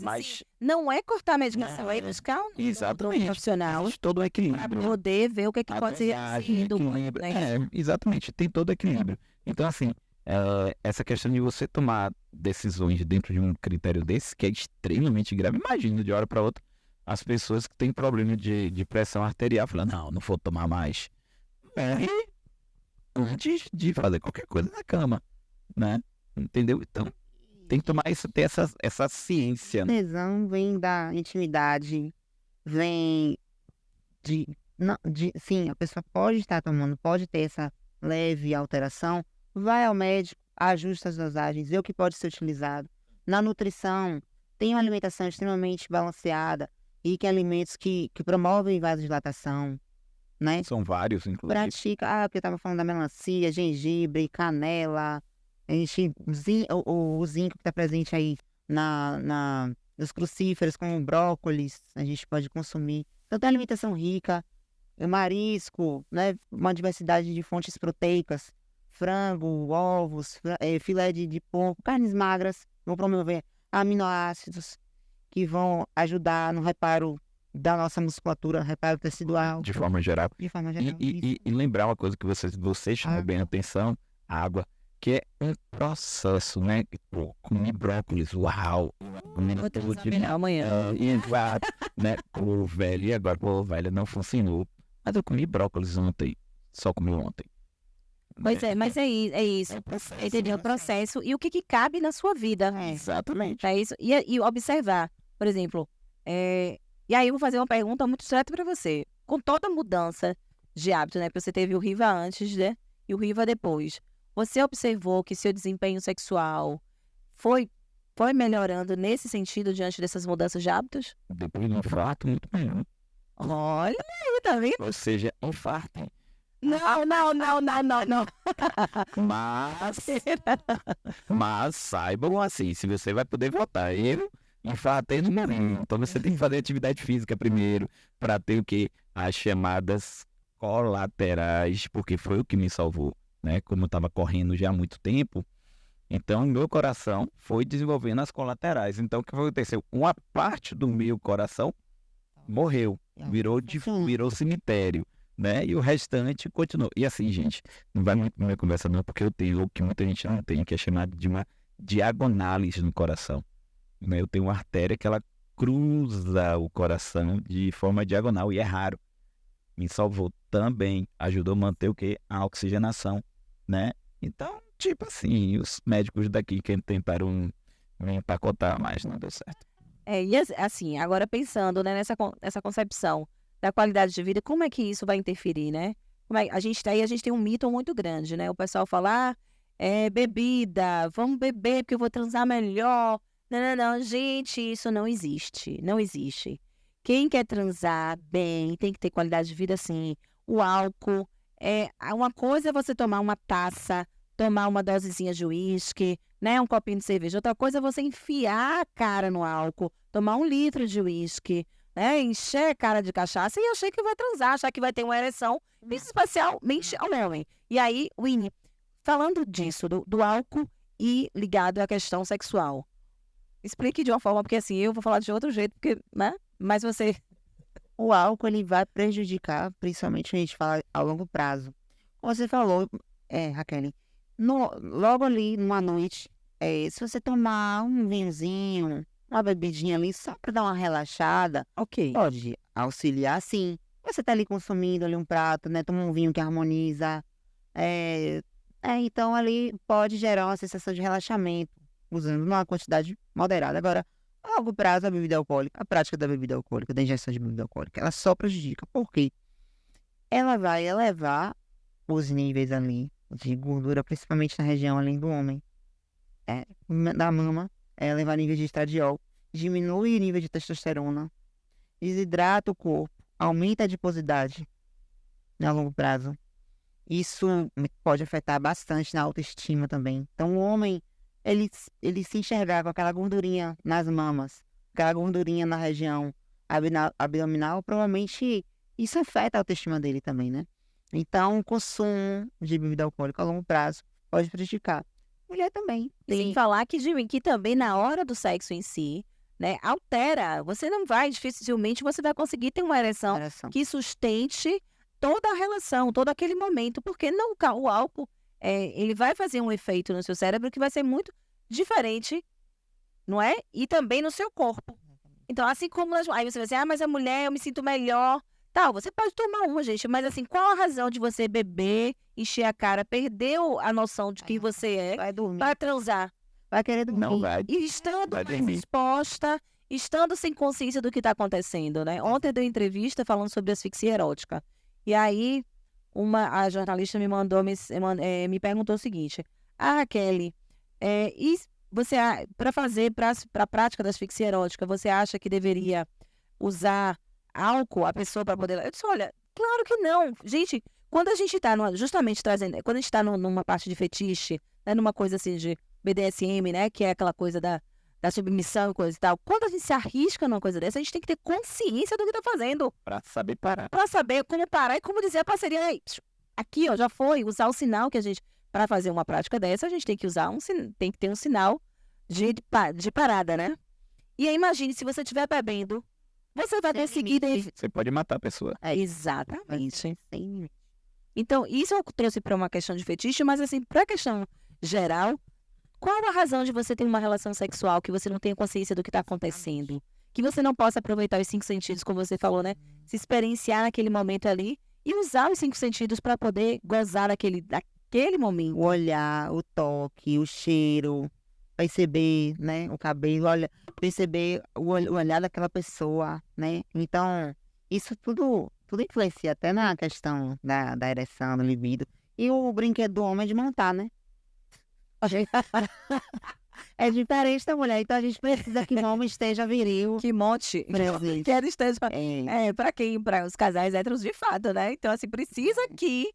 Mas não é cortar a medicação, é buscar um profissional todo o equilíbrio. Para poder ver o que pode ser equilíbrio. Exatamente, tem todo o equilíbrio. Então, assim, essa questão de você tomar decisões dentro de um critério desse, que é extremamente grave. Imagina, de hora para outra, as pessoas que têm problema de pressão arterial falando, não vou tomar mais. Antes de fazer qualquer coisa na cama, né? Entendeu? Então, tem que tomar isso, ter essa ciência. Lesão vem da intimidade, vem sim, a pessoa pode estar tomando, pode ter essa leve alteração, vai ao médico, ajusta as dosagens, vê o que pode ser utilizado. Na nutrição, tem uma alimentação extremamente balanceada e que alimentos que promovem vasodilatação, né? São vários, inclusive. Pratica, porque eu estava falando da melancia, gengibre, canela, o zinco que está presente aí nos crucíferos, como brócolis, a gente pode consumir. Então tem alimentação rica marisco, né? Uma diversidade de fontes proteicas, frango, ovos, filé de porco, carnes magras, vão promover aminoácidos que vão ajudar no reparo da nossa musculatura, reparo tecidual. De forma geral. De forma geral. E lembrar uma coisa que você chamou bem a atenção, a água, que é um processo, né? Pô, comer brócolis, uau! Vou ter que saber amanhã. Né? Pô, velho, e agora? Pô, velho, não funcionou. Mas eu comi brócolis ontem, só comi ontem. Pois é, mas é isso. Entendeu? O processo e o que cabe na sua vida. Exatamente. É isso. E observar, por exemplo, e aí eu vou fazer uma pergunta muito direta para você. Com toda mudança de hábito, né? Porque você teve o Riva antes, né? E o Riva depois. Você observou que seu desempenho sexual foi melhorando nesse sentido diante dessas mudanças de hábitos? Depois do infarto, muito melhor. Olha aí, tá vendo? Ou seja, infarto. Não. Mas saibam assim, se você vai poder votar, eu infartei no momento. Então você tem que fazer atividade física primeiro, para ter o quê? As chamadas colaterais, porque foi o que me salvou, né? Como eu estava correndo já há muito tempo, então meu coração foi desenvolvendo as colaterais. Então o que aconteceu? Uma parte do meu coração morreu, virou cemitério, né? E o restante continuou. E assim, gente, não vai muito na minha conversa não, porque eu tenho o que muita gente não tem, que é chamado de uma diagonales no coração, né? Eu tenho uma artéria que ela cruza o coração de forma diagonal e é raro. Me salvou também, ajudou a manter o quê? A oxigenação, né? Então, tipo assim, os médicos daqui que tentaram me empacotar, mas não deu certo. E assim, agora pensando, né, nessa concepção da qualidade de vida, como é que isso vai interferir, né? A gente tem um mito muito grande, né? O pessoal fala, bebida, vamos beber porque eu vou transar melhor. Não, gente, isso não existe, não existe. Quem quer transar bem tem que ter qualidade de vida, sim. O álcool, uma coisa é você tomar uma taça, tomar uma dosezinha de uísque, né, um copinho de cerveja. Outra coisa é você enfiar a cara no álcool, tomar 1 litro de uísque, né, encher a cara de cachaça e achar que vai transar, achar que vai ter uma ereção, especialmente ao homem. E aí, Winnie, falando disso, do álcool e ligado à questão sexual, explique de uma forma, porque assim, eu vou falar de outro jeito, porque, né, mas você... O álcool, ele vai prejudicar, principalmente a gente fala a longo prazo. Como você falou, Raquel, logo ali, numa noite, se você tomar um vinhozinho, uma bebidinha ali, só para dar uma relaxada, pode auxiliar, sim. Você tá ali consumindo ali um prato, né? Toma um vinho que harmoniza. Então ali pode gerar uma sensação de relaxamento, usando uma quantidade moderada. Agora, a longo prazo, a bebida alcoólica, a prática da bebida alcoólica, da ingestão de bebida alcoólica, ela só prejudica. Por quê? Ela vai elevar os níveis ali de gordura, principalmente na região ali do homem, da mama, elevar níveis de estradiol, diminui o nível de testosterona, desidrata o corpo, aumenta a adiposidade a longo prazo. Isso pode afetar bastante na autoestima também. Então, o homem, ele se enxergar com aquela gordurinha nas mamas, aquela gordurinha na região abdominal, provavelmente isso afeta a autoestima dele também, né? Então, o consumo de bebida alcoólica a longo prazo pode prejudicar. Mulher também. Sem falar que também na hora do sexo em si, né, altera. Você não vai, dificilmente você vai conseguir ter uma ereção que sustente toda a relação, todo aquele momento, porque não, o álcool, ele vai fazer um efeito no seu cérebro que vai ser muito diferente, não é? E também no seu corpo. Então, assim como... Aí você vai dizer, mas a mulher, eu me sinto melhor. Tal, você pode tomar uma, gente, mas assim, qual a razão de você beber, encher a cara, perdeu a noção de quem você é, vai dormir, vai transar? Vai querer dormir. Não vai. E estando exposta, estando sem consciência do que está acontecendo, né? Ontem eu dei uma entrevista falando sobre asfixia erótica. E aí, a jornalista me perguntou o seguinte: Raquel, e você, para a prática da asfixia erótica, você acha que deveria usar álcool a pessoa para poder... Eu disse, olha, claro que não. Gente, quando a gente está justamente trazendo, quando a gente está numa parte de fetiche, né, numa coisa assim de BDSM, né, que é aquela coisa da submissão e coisa e tal. Quando a gente se arrisca numa coisa dessa, a gente tem que ter consciência do que tá fazendo. Pra saber parar. Pra saber como parar e como dizer a parceria. Aí, aqui, ó, já foi. Usar o sinal que a gente... Pra fazer uma prática dessa, a gente tem que usar tem que ter um sinal de parada, né? E aí, imagine, se você estiver bebendo, você vai conseguir... Você pode matar a pessoa. Exatamente. Então, isso eu trouxe para uma questão de fetiche, mas assim, para a questão geral, qual a razão de você ter uma relação sexual que você não tenha consciência do que está acontecendo? Que você não possa aproveitar os 5 sentidos, como você falou, né? Se experienciar naquele momento ali e usar os 5 sentidos para poder gozar daquele momento. O olhar, o toque, o cheiro, perceber, né, o cabelo, perceber o olhar daquela pessoa, né? Então, isso tudo influencia até na questão da ereção, do libido. E o brinquedo do homem é de montar, né? É diferente da mulher, então a gente precisa que o homem esteja viril. Que monte. Que ele esteja... Para os casais héteros de fato, né? Então, assim, precisa que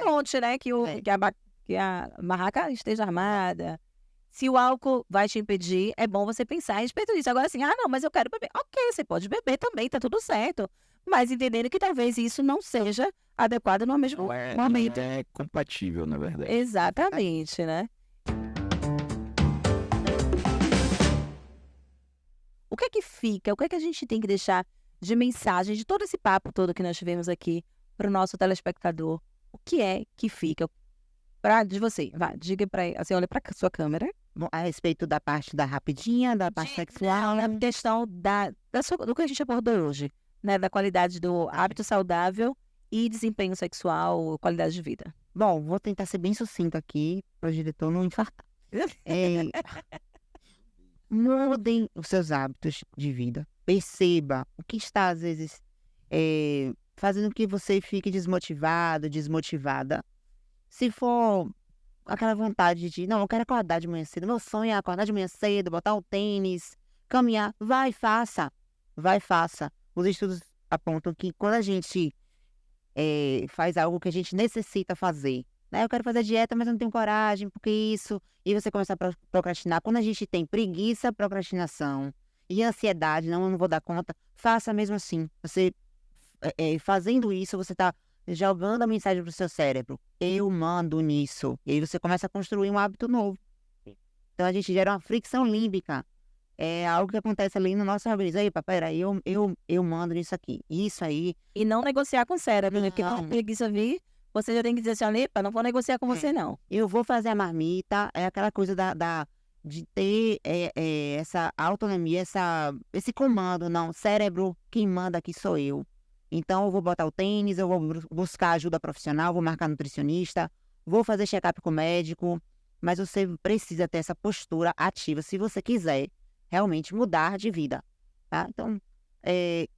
monte, né? Que a barraca esteja armada. Se o álcool vai te impedir, é bom você pensar a respeito disso. Agora, assim, não, mas eu quero beber. Ok, você pode beber também, tá tudo certo. Mas entendendo que talvez isso não seja adequado no mesmo momento. É compatível, na verdade. Exatamente, né? O que é que fica? O que é que a gente tem que deixar de mensagem de todo esse papo todo que nós tivemos aqui para o nosso telespectador? O que é que fica de você? Vai, diga para ele, assim, olha para sua câmera. Bom, a respeito da parte da rapidinha, da parte sexual, a questão do que a gente abordou hoje, né? Da qualidade do hábito saudável e desempenho sexual, qualidade de vida. Bom, vou tentar ser bem sucinto aqui para o diretor não infartar. Mudem os seus hábitos de vida. Perceba o que está, às vezes, fazendo que você fique desmotivado, desmotivada. Se for aquela vontade de, não, eu quero acordar de manhã cedo, meu sonho é acordar de manhã cedo, botar o tênis, caminhar, vai, faça. Os estudos apontam que quando a gente faz algo que a gente necessita fazer, né? Eu quero fazer dieta, mas eu não tenho coragem, porque isso... E você começa a procrastinar. Quando a gente tem preguiça, procrastinação e ansiedade, não, eu não vou dar conta, faça mesmo assim. Você, fazendo isso, você está jogando a mensagem para o seu cérebro. Eu mando nisso. E aí você começa a construir um hábito novo. Então a gente gera uma fricção límbica. É algo que acontece ali no nosso organismo. Aí, peraí, eu mando nisso aqui. Isso aí. E não negociar com o cérebro, né? Porque quando a preguiça vir, você já tem que dizer assim, olha, não vou negociar com você, não. Eu vou fazer a marmita, é aquela coisa de ter essa autonomia, esse comando. Não, cérebro, quem manda aqui sou eu. Então, eu vou botar o tênis, eu vou buscar ajuda profissional, vou marcar nutricionista, vou fazer check-up com o médico, mas você precisa ter essa postura ativa se você quiser realmente mudar de vida, tá? Então,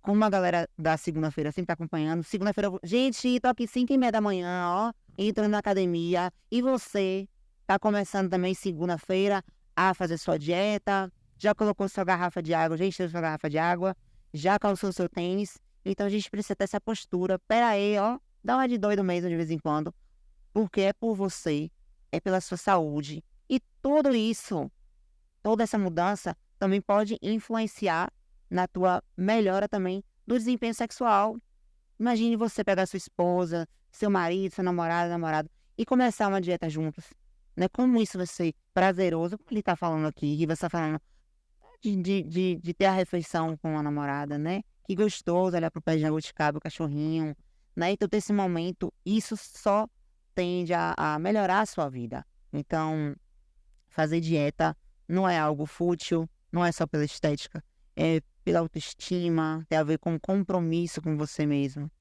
como a galera da segunda-feira sempre tá acompanhando, segunda-feira, gente, tô aqui 5h30 da manhã, ó, entrando na academia, e você tá começando também segunda-feira a fazer sua dieta, já colocou sua garrafa de água, já encheu sua garrafa de água, já calçou seu tênis, então a gente precisa ter essa postura, pera aí, ó, dá uma de doido mesmo de vez em quando, porque é por você, é pela sua saúde, e tudo isso, toda essa mudança também pode influenciar na tua melhora também do desempenho sexual. Imagine você pegar sua esposa, seu marido, sua namorada, e começar uma dieta juntos, né? Como isso vai ser prazeroso, como ele tá falando aqui, que você tá falando de ter a refeição com a namorada, né? Que gostoso olhar pro pé de jabuticaba, o cachorrinho, né? Então, ter esse momento, isso só tende a melhorar a sua vida. Então, fazer dieta não é algo fútil, não é só pela estética, é pela autoestima, tem a ver com compromisso com você mesmo,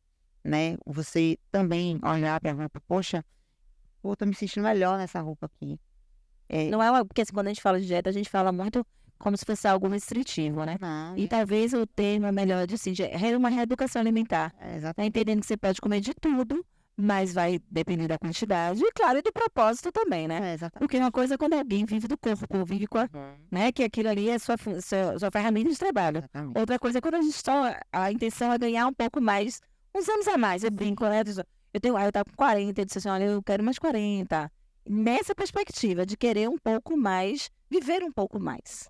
né? Você também olhar pra roupa, poxa, tô me sentindo melhor nessa roupa aqui. Não é porque assim, quando a gente fala de dieta, a gente fala muito como se fosse algo restritivo, né? Não, e talvez o termo é melhor de assim, uma reeducação alimentar. Tá entendendo que você pode comer de tudo, mas vai depender da quantidade e, claro, e do propósito também, né? Porque uma coisa é quando alguém vive do corpo, convive com né? Que aquilo ali é sua ferramenta de trabalho. Exatamente. Outra coisa é quando a intenção é ganhar um pouco mais, uns anos a mais. Eu brinco, né? Eu tava com 40, eu disse assim, olha, eu quero mais 40. Nessa perspectiva de querer um pouco mais, viver um pouco mais.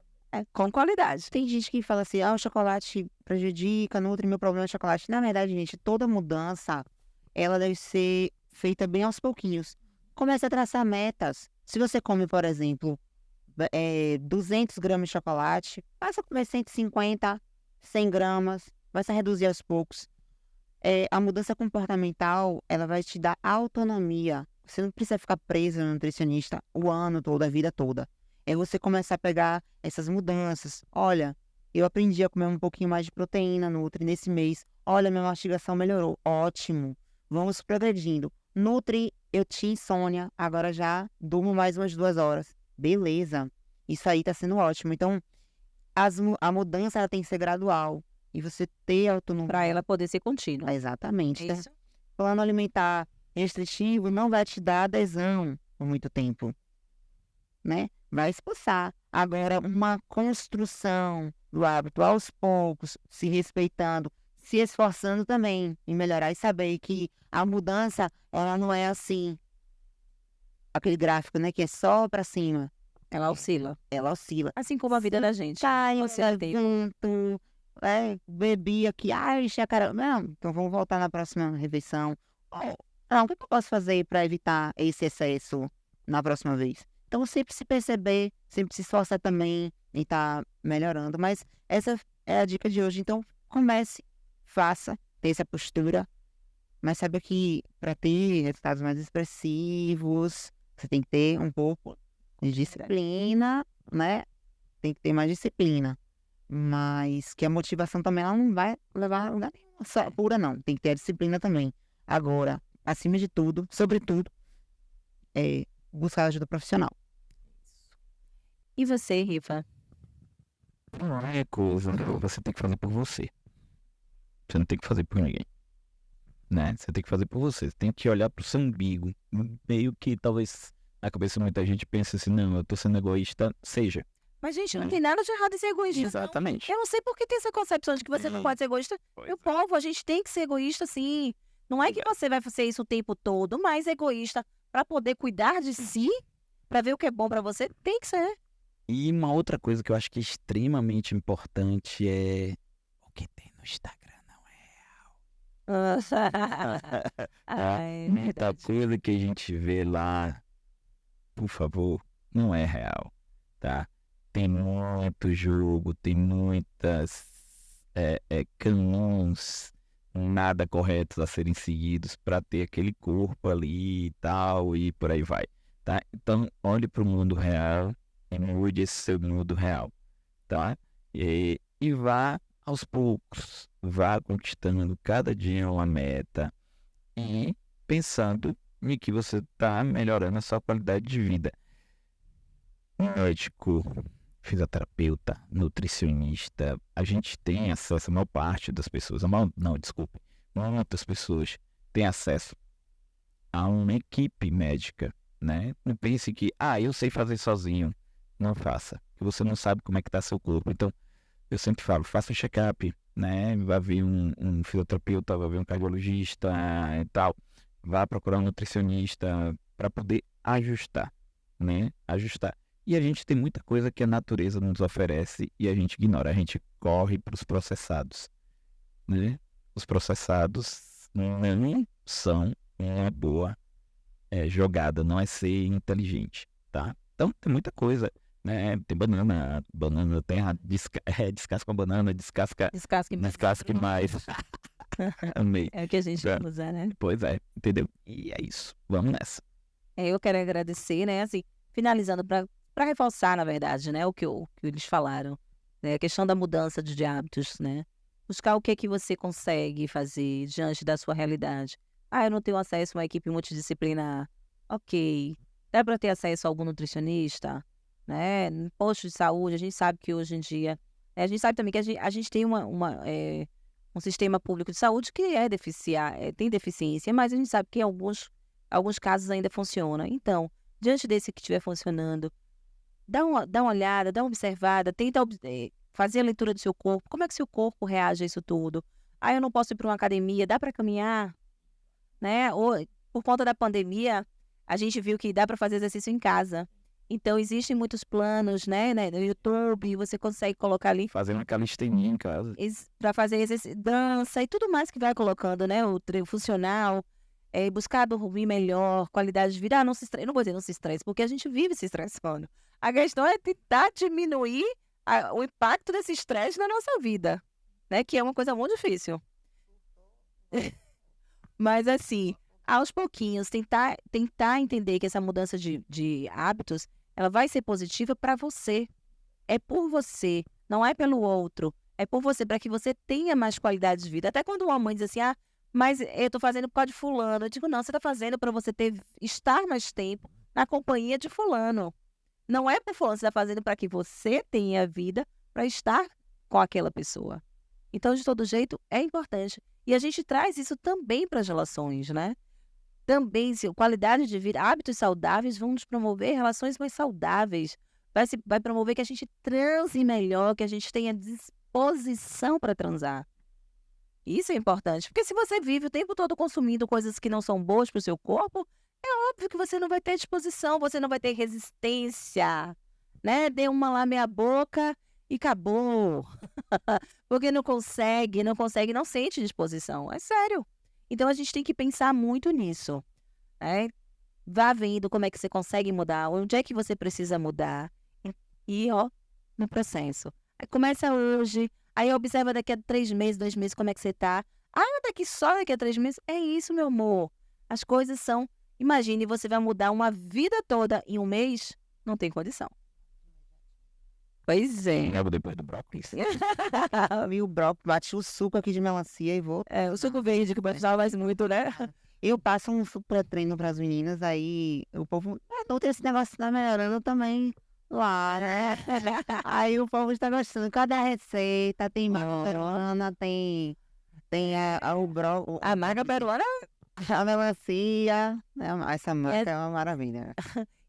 Com qualidade. Tem gente que fala assim, o chocolate prejudica, nutre, meu problema é chocolate. Na verdade, gente, toda mudança, ela deve ser feita bem aos pouquinhos. Comece a traçar metas. Se você come, por exemplo, 200 gramas de chocolate, passa a comer 150, 100 gramas, vai se reduzir aos poucos. A mudança comportamental, ela vai te dar autonomia. Você não precisa ficar preso no nutricionista o ano todo, a vida toda. É você começar a pegar essas mudanças. Olha, eu aprendi a comer um pouquinho mais de proteína Nutri nesse mês. Olha, minha mastigação melhorou. Ótimo. Vamos progredindo. Nutri, eu tinha insônia, agora já durmo mais umas 2 horas. Beleza. Isso aí tá sendo ótimo. Então, a mudança ela tem que ser gradual. E você ter autonomia. Para ela poder ser contínua. Exatamente. É isso? Plano alimentar restritivo não vai te dar adesão por muito tempo, né? Vai expulsar. Agora, uma construção do hábito aos poucos, se respeitando, se esforçando também em melhorar e saber que a mudança, ela não é assim, aquele gráfico, né? Que é só para cima. Ela oscila. Ela oscila. Assim como a vida da gente. Cai, Oscilativa. junto, bebi aqui, enchi a cara. Não, então vamos voltar na próxima refeição. Não, o que eu posso fazer para evitar esse excesso na próxima vez? Então, sempre se perceber, sempre se esforçar também e tá melhorando. Mas essa é a dica de hoje. Então, comece, faça, tenha essa postura. Mas saiba que para ter resultados mais expressivos, você tem que ter um pouco de disciplina, né? Tem que ter mais disciplina. Mas que a motivação também ela não vai levar a lugar nenhum, só pura não. Tem que ter a disciplina também. Agora, acima de tudo, sobretudo, buscar ajuda profissional. E você, Rifa? Não é coisa que você tem que fazer por você. Você não tem que fazer por ninguém. Né? Você tem que fazer por você. Você tem que olhar pro seu umbigo. Meio que talvez na cabeça de muita gente pense assim, não, eu tô sendo egoísta, seja. Mas, gente, não tem nada de errado em ser egoísta. Exatamente. Eu não sei por que tem essa concepção de que você não pode ser egoísta. Meu povo, a gente tem que ser egoísta, sim. Não é que você vai fazer isso o tempo todo, mas egoísta para poder cuidar de si, para ver o que é bom para você, tem que ser. E uma outra coisa que eu acho que é extremamente importante é o que tem no Instagram não é real. Muita coisa que a gente vê lá, por favor, não é real, tá? Tem muito jogo, tem muitas canons nada corretos a serem seguidos para ter aquele corpo ali e tal, e por aí vai, tá? Então, olhe para o mundo real e mude esse seu mundo real, tá? E vá aos poucos, vá conquistando cada dia uma meta e pensando em que você está melhorando a sua qualidade de vida. Médico, fisioterapeuta, nutricionista, a gente tem acesso, a maior parte das pessoas, muitas pessoas têm acesso a uma equipe médica, né? Não pense que, eu sei fazer sozinho. Não faça, porque você não sabe como é que está seu corpo. Então, eu sempre falo, faça um check-up, né? Vai ver um fisioterapeuta, vai ver um cardiologista e tal. Vá procurar um nutricionista para poder ajustar, né? Ajustar. E a gente tem muita coisa que a natureza nos oferece e a gente ignora. A gente corre para os processados, né? Os processados não são uma boa jogada, não é ser inteligente, tá? Então tem muita coisa, né? Tem banana tem descasca a banana, descasque mais. Amei. É o que a gente usa, né? Pois é, entendeu? E é isso, vamos nessa. Eu quero agradecer, né? Assim, finalizando para reforçar, na verdade, né, o que eles falaram, né, a questão da mudança de hábitos, né, buscar o que é que você consegue fazer diante da sua realidade. Eu não tenho acesso a uma equipe multidisciplinar, ok, dá para ter acesso a algum nutricionista, né, no posto de saúde, a gente sabe que hoje em dia, a gente sabe também que a gente tem um sistema público de saúde que tem deficiência, mas a gente sabe que em alguns casos ainda funciona. Então, diante desse que estiver funcionando, dá uma olhada, dá uma observada, tenta fazer a leitura do seu corpo. Como é que seu corpo reage a isso tudo? Eu não posso ir para uma academia, dá para caminhar? Né? Ou, por conta da pandemia, a gente viu que dá para fazer exercício em casa. Então, existem muitos planos, né, no YouTube, você consegue colocar ali Fazendo uma calistenia em casa. para fazer exercício, dança e tudo mais que vai colocando, né, o treino funcional, buscar dormir melhor, qualidade de vida. Não se estresse, não vou dizer não se estresse, porque a gente vive se estressando. A questão é tentar diminuir o impacto desse estresse na nossa vida, né, que é uma coisa muito difícil. Mas assim, aos pouquinhos, tentar entender que essa mudança de hábitos, ela vai ser positiva para você. É por você, não é pelo outro. É por você, para que você tenha mais qualidade de vida. Até quando uma mãe diz assim, mas eu tô fazendo por causa de fulano. Eu digo, não, você tá fazendo para você estar mais tempo na companhia de fulano. Não é por fulano, você tá fazendo para que você tenha vida para estar com aquela pessoa. Então, de todo jeito, é importante. E a gente traz isso também para as relações, né? Também, qualidade de vida, hábitos saudáveis vão nos promover relações mais saudáveis. Vai promover que a gente transe melhor, que a gente tenha disposição para transar. Isso é importante, porque se você vive o tempo todo consumindo coisas que não são boas para o seu corpo, é óbvio que você não vai ter disposição, você não vai ter resistência, né? Dê uma lá meia boca e acabou. Porque não consegue, não sente disposição. É sério. Então, a gente tem que pensar muito nisso, né? Vá vendo como é que você consegue mudar, onde é que você precisa mudar. E, no processo. Aí começa hoje, aí observa daqui a 3 meses, 2 meses, como é que você tá. Daqui a 3 meses. É isso, meu amor. As coisas são... Imagine, você vai mudar uma vida toda em 1 mês, não tem condição. Pois é. Logo depois do brócolis. E o brócolis, bate o suco aqui de melancia e vou... O suco verde que o pessoal faz muito, né? Eu passo um super treino pras meninas, aí o povo... doutor, esse negócio tá melhorando também lá, né? Aí o povo está gostando. Cadê a receita? Tem maca peruana, tem o brócolis... A maca peruana... A melancia, essa marca é uma maravilha.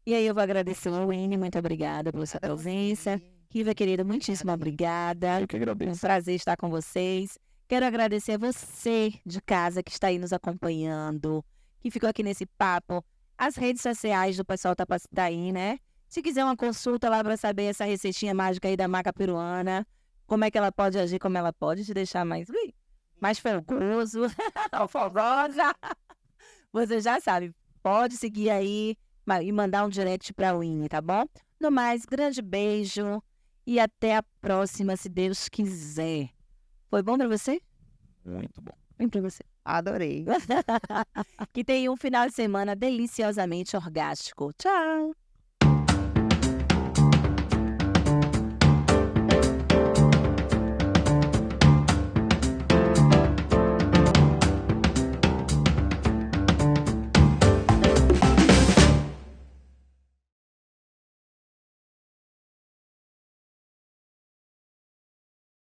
E aí eu vou agradecer ao Winnie, muito obrigada pela sua presença. Riva, querida, muitíssimo obrigada. Eu que agradeço. É um prazer estar com vocês. Quero agradecer a você de casa que está aí nos acompanhando, que ficou aqui nesse papo. As redes sociais do pessoal tá aí, né? Se quiser uma consulta lá para saber essa receitinha mágica aí da maca peruana, como é que ela pode agir, como ela pode te deixar mais fogoso, fogosa. Você já sabe, pode seguir aí e mandar um direct pra Winnie, tá bom? No mais, grande beijo e até a próxima, se Deus quiser. Foi bom pra você? Muito bom. Bem pra você. Adorei. Que tenha um final de semana deliciosamente orgástico. Tchau!